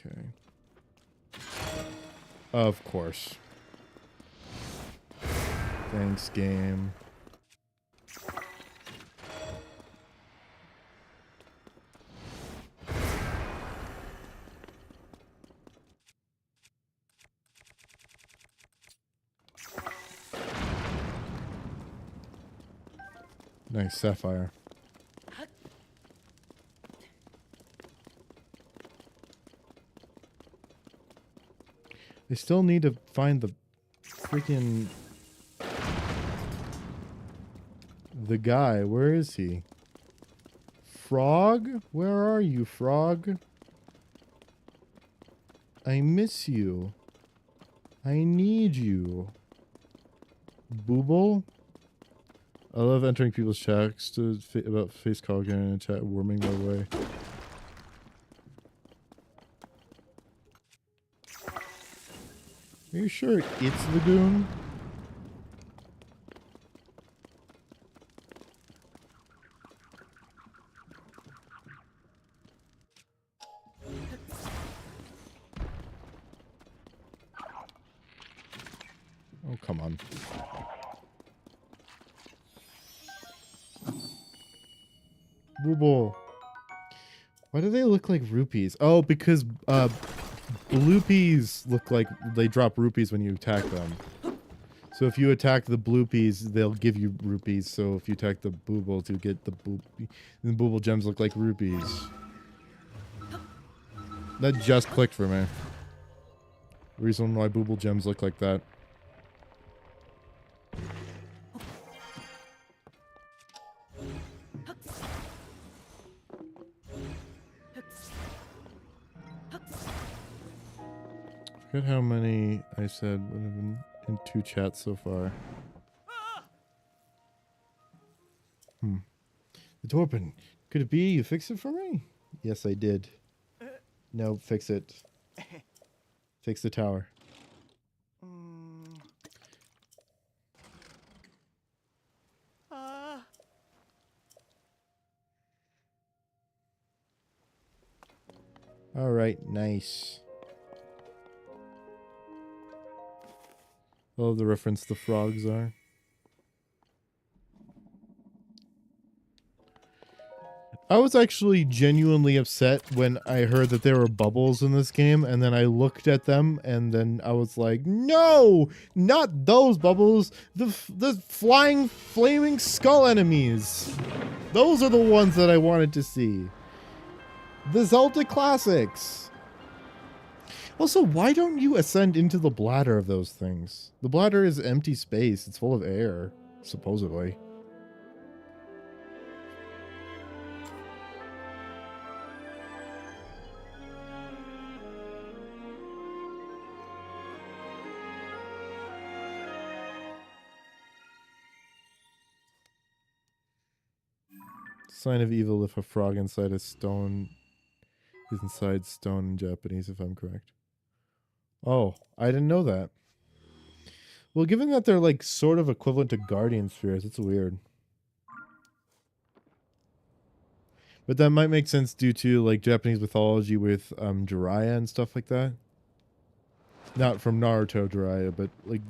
Okay. Of course. Thanks, game. Nice sapphire. I still need to find the freaking... the guy. Where is he? Frog? Where are you, Frog? I miss you. I need you. Booble? I love entering people's chats about face calling and chat warming my way. Are you sure it's the goon? Oh, come on. Booble. Why do they look like rupees? Oh, because bloopies look like they drop rupees when you attack them. So if you attack the bloopies, they'll give you rupees. So if you attack the booble to get the booble gems look like rupees. That just clicked for me. Reason why booble gems look like that. Look at how many I said would have been in 2 chats so far. The door open. Could it be you fixed it for me? Yes, I did. No, fix it. Fix the tower. Alright, nice. I love the reference the frogs are. I was actually genuinely upset when I heard that there were bubbles in this game, and then I looked at them, and then I was like, no! Not those bubbles! The flying, flaming skull enemies! Those are the ones that I wanted to see. The Zelda classics! Also, why don't you ascend into the bladder of those things? The bladder is empty space. It's full of air, supposedly. Sign of evil if a frog inside a stone is inside stone in Japanese, if I'm correct. Oh, I didn't know that. Well, given that they're like sort of equivalent to guardian spheres, it's weird. But that might make sense due to like Japanese mythology with Jiraiya and stuff like that. Not from Naruto Jiraiya, but like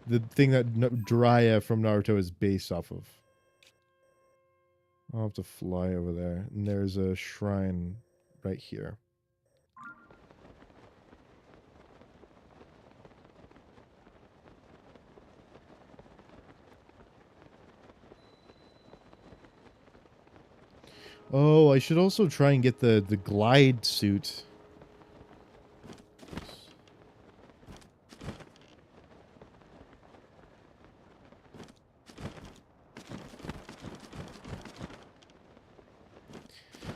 the thing that Jiraiya from Naruto is based off of. I'll have to fly over there. And there's a shrine right here. Oh, I should also try and get the glide suit.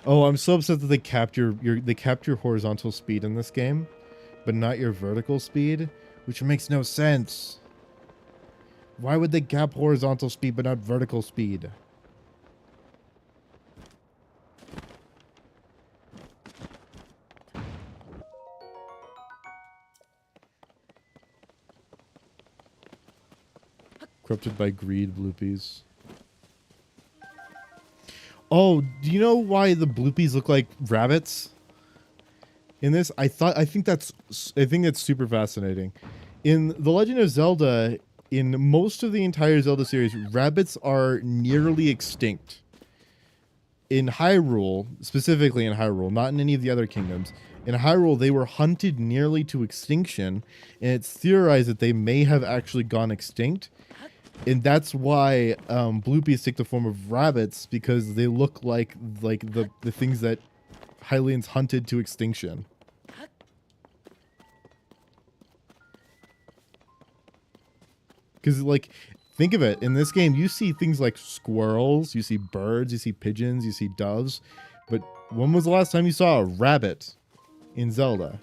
Oh, I'm so upset that they capped your horizontal speed in this game, but not your vertical speed, which makes no sense. Why would they cap horizontal speed but not vertical speed? Corrupted by greed, bloopies. Oh, do you know why the bloopies look like rabbits? In this, I think that's super fascinating. In The Legend of Zelda, in most of the entire Zelda series, rabbits are nearly extinct. In Hyrule, specifically in Hyrule, not in any of the other kingdoms, in Hyrule they were hunted nearly to extinction, and it's theorized that they may have actually gone extinct. And that's why bloopies take the form of rabbits, because they look like the things that Hylians hunted to extinction. Because, like, think of it. In this game, you see things like squirrels, you see birds, you see pigeons, you see doves. But when was the last time you saw a rabbit in Zelda?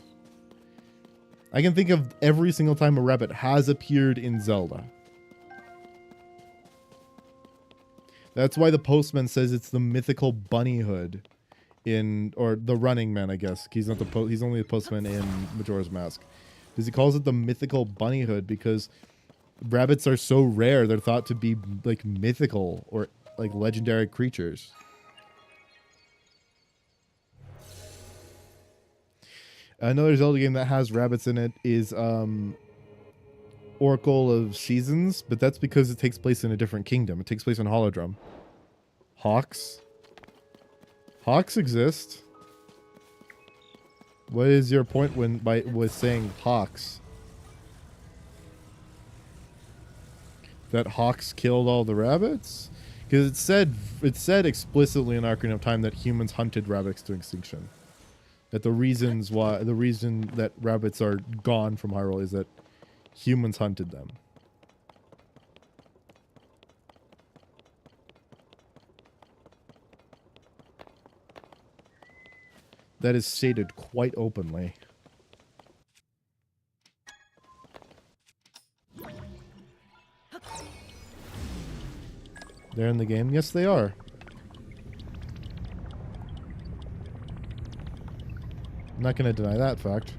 I can think of every single time a rabbit has appeared in Zelda. That's why the postman says it's the mythical bunny hood or the running man, I guess. He's not he's only the postman in Majora's Mask. Because he calls it the mythical bunny hood because rabbits are so rare, they're thought to be like mythical or like legendary creatures. Another Zelda game that has rabbits in it is Oracle of Seasons, but that's because it takes place in a different kingdom. It takes place in Holodrum. Hawks? Hawks exist. What is your point with saying hawks? That hawks killed all the rabbits? Because it said explicitly in Ocarina of Time that humans hunted rabbits to extinction. That the reason that rabbits are gone from Hyrule is that humans hunted them. That is stated quite openly. They're in the game? Yes, they are. I'm not going to deny that fact.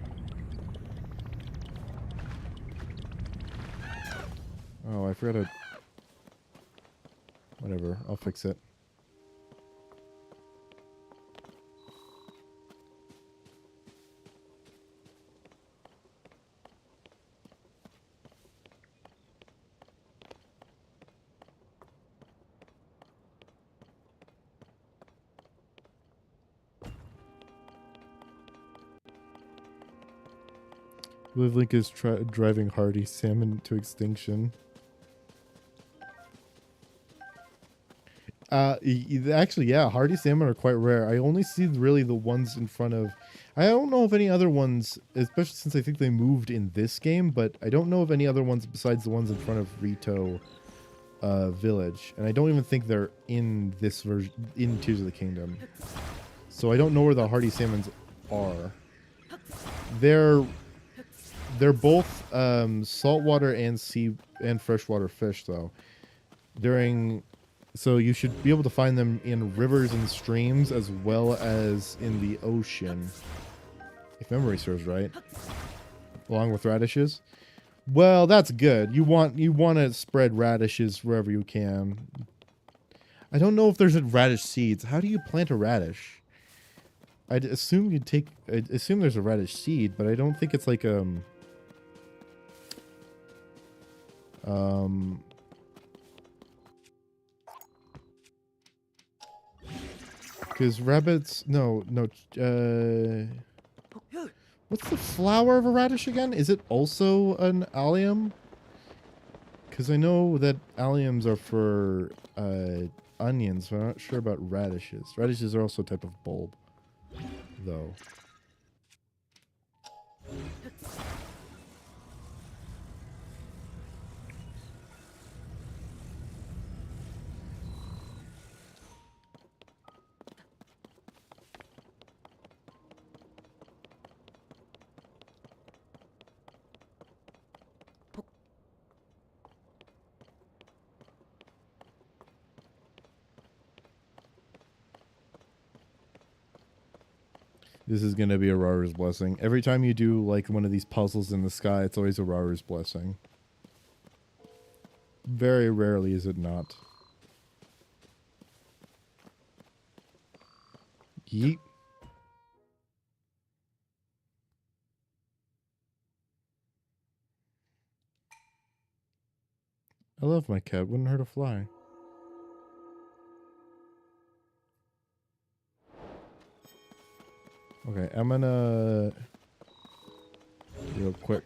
Oh, I forgot to... Whatever, I'll fix it. Livelink is driving hardy salmon to extinction. Actually, yeah, hardy salmon are quite rare. I only see really the ones in front of... I don't know of any other ones, especially since I think they moved in this game, but I don't know of any other ones besides the ones in front of Rito Village. And I don't even think they're in this version, in Tears of the Kingdom. So I don't know where the hardy salmons are. They're both saltwater and freshwater fish, though. So you should be able to find them in rivers and streams as well as in the ocean, if memory serves right, along with radishes. Well, that's good. You want to spread radishes wherever you can. I don't know if there's a radish seeds. How do you plant a radish? I'd assume you'd take. I'd assume there's a radish seed, but I don't think it's like um because rabbits. No. What's the flower of a radish again? Is it also an allium? Because I know that alliums are for onions, but I'm not sure about radishes. Radishes are also a type of bulb, though. This is going to be a Rara's blessing. Every time you do like one of these puzzles in the sky, it's always a Rara's blessing. Very rarely is it not. Yeet. I love my cat. Wouldn't hurt a fly. Okay, I'm gonna real quick.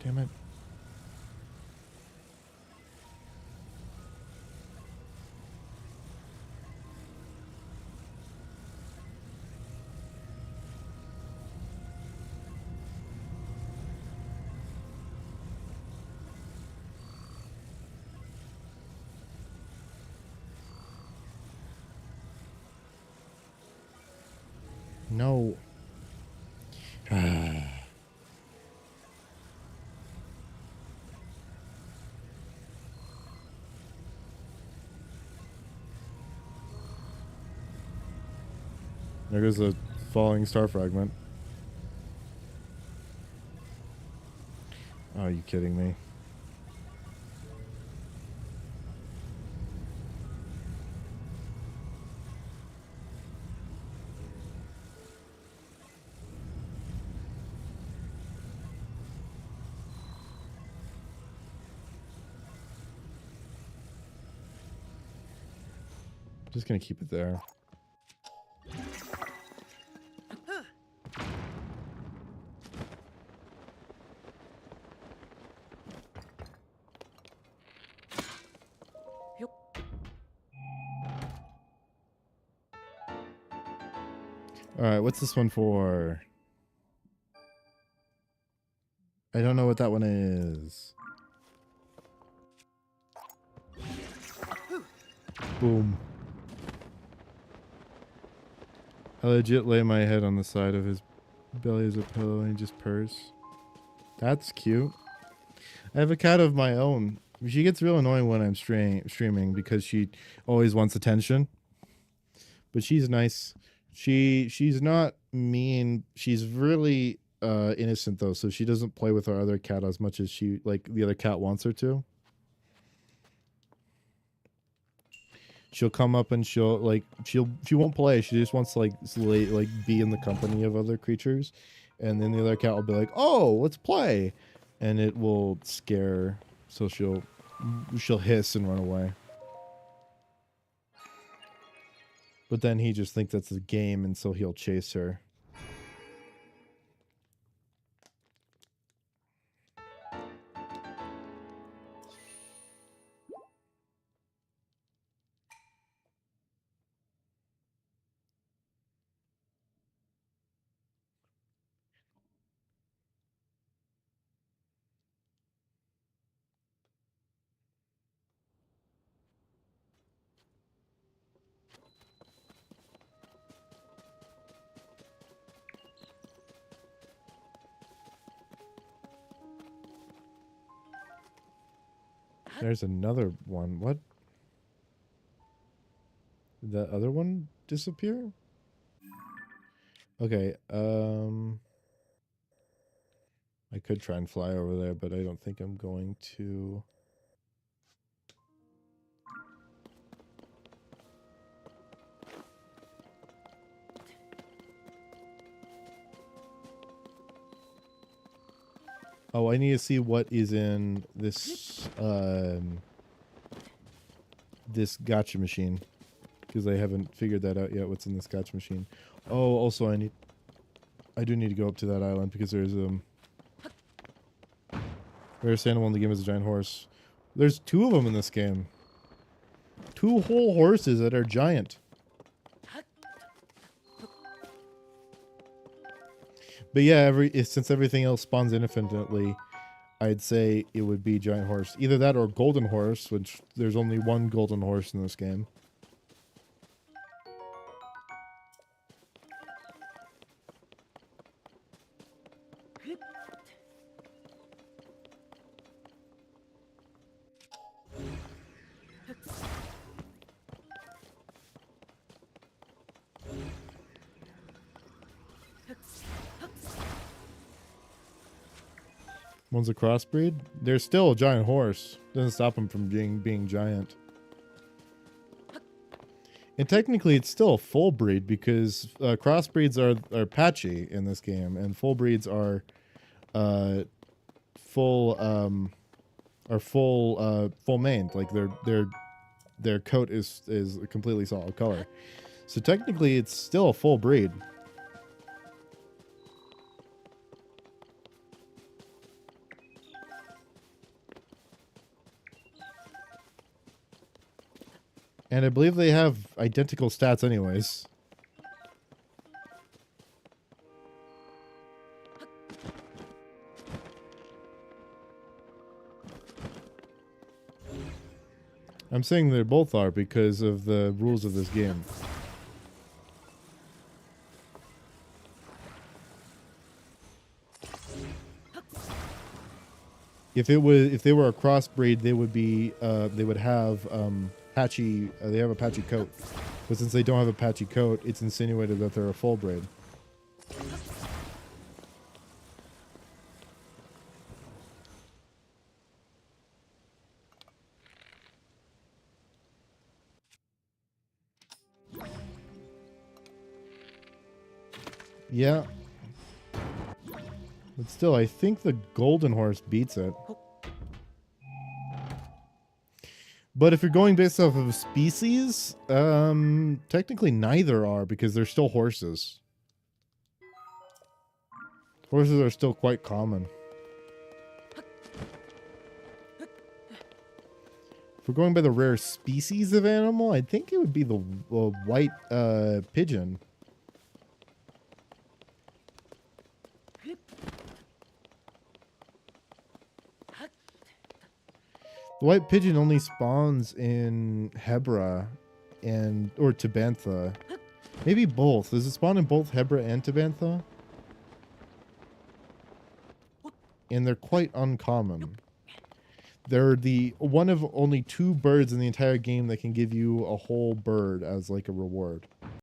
Damn it. No. There goes a falling star fragment. Oh, are you kidding me? Just gonna keep it there. Alright, what's this one for? I don't know what that one is. Boom. I legit lay my head on the side of his belly as a pillow and he just purrs. That's cute. I have a cat of my own. She gets real annoying when I'm streaming because she always wants attention. But she's nice. She's not mean. She's really innocent though, so she doesn't play with our other cat as much as she like the other cat wants her to. She'll come up and she won't play. She just wants to like be in the company of other creatures, and then the other cat will be like, "Oh, let's play," and it will scare her. So she'll hiss and run away. But then he just thinks that's a game, and so he'll chase her. There's another one. What? Did that other one disappear? Okay, I could try and fly over there, but I don't think I'm going to. Oh, I need to see what is in this, this gotcha machine. Because I haven't figured that out yet, what's in this gotcha machine. Oh, also I do need to go up to that island because there's, rarest animal in the game is a giant horse. There's 2 of them in this game. 2 whole horses that are giant. But yeah, since everything else spawns infinitely, I'd say it would be giant horse. Either that or golden horse, which there's only 1 golden horse in this game. One's a crossbreed. They're still a giant horse. Doesn't stop them from being giant. And technically, it's still a full breed because crossbreeds are patchy in this game, and full breeds are full maned. Like their coat is a completely solid color. So technically, it's still a full breed. And I believe they have identical stats anyways. I'm saying they both are because of the rules of this game. If they were a crossbreed, they would have patchy. They have a patchy coat, but since they don't have a patchy coat, it's insinuated that they're a full breed. Yeah. But still, I think the golden horse beats it. But if you're going based off of species, technically neither are because they're still horses. Horses are still quite common. If we're going by the rare species of animal, I think it would be the white pigeon. The white pigeon only spawns in Hebra or Tabantha. Maybe both. Does it spawn in both Hebra and Tabantha? And they're quite uncommon. They're the one of only 2 birds in the entire game that can give you a whole bird as like a reward.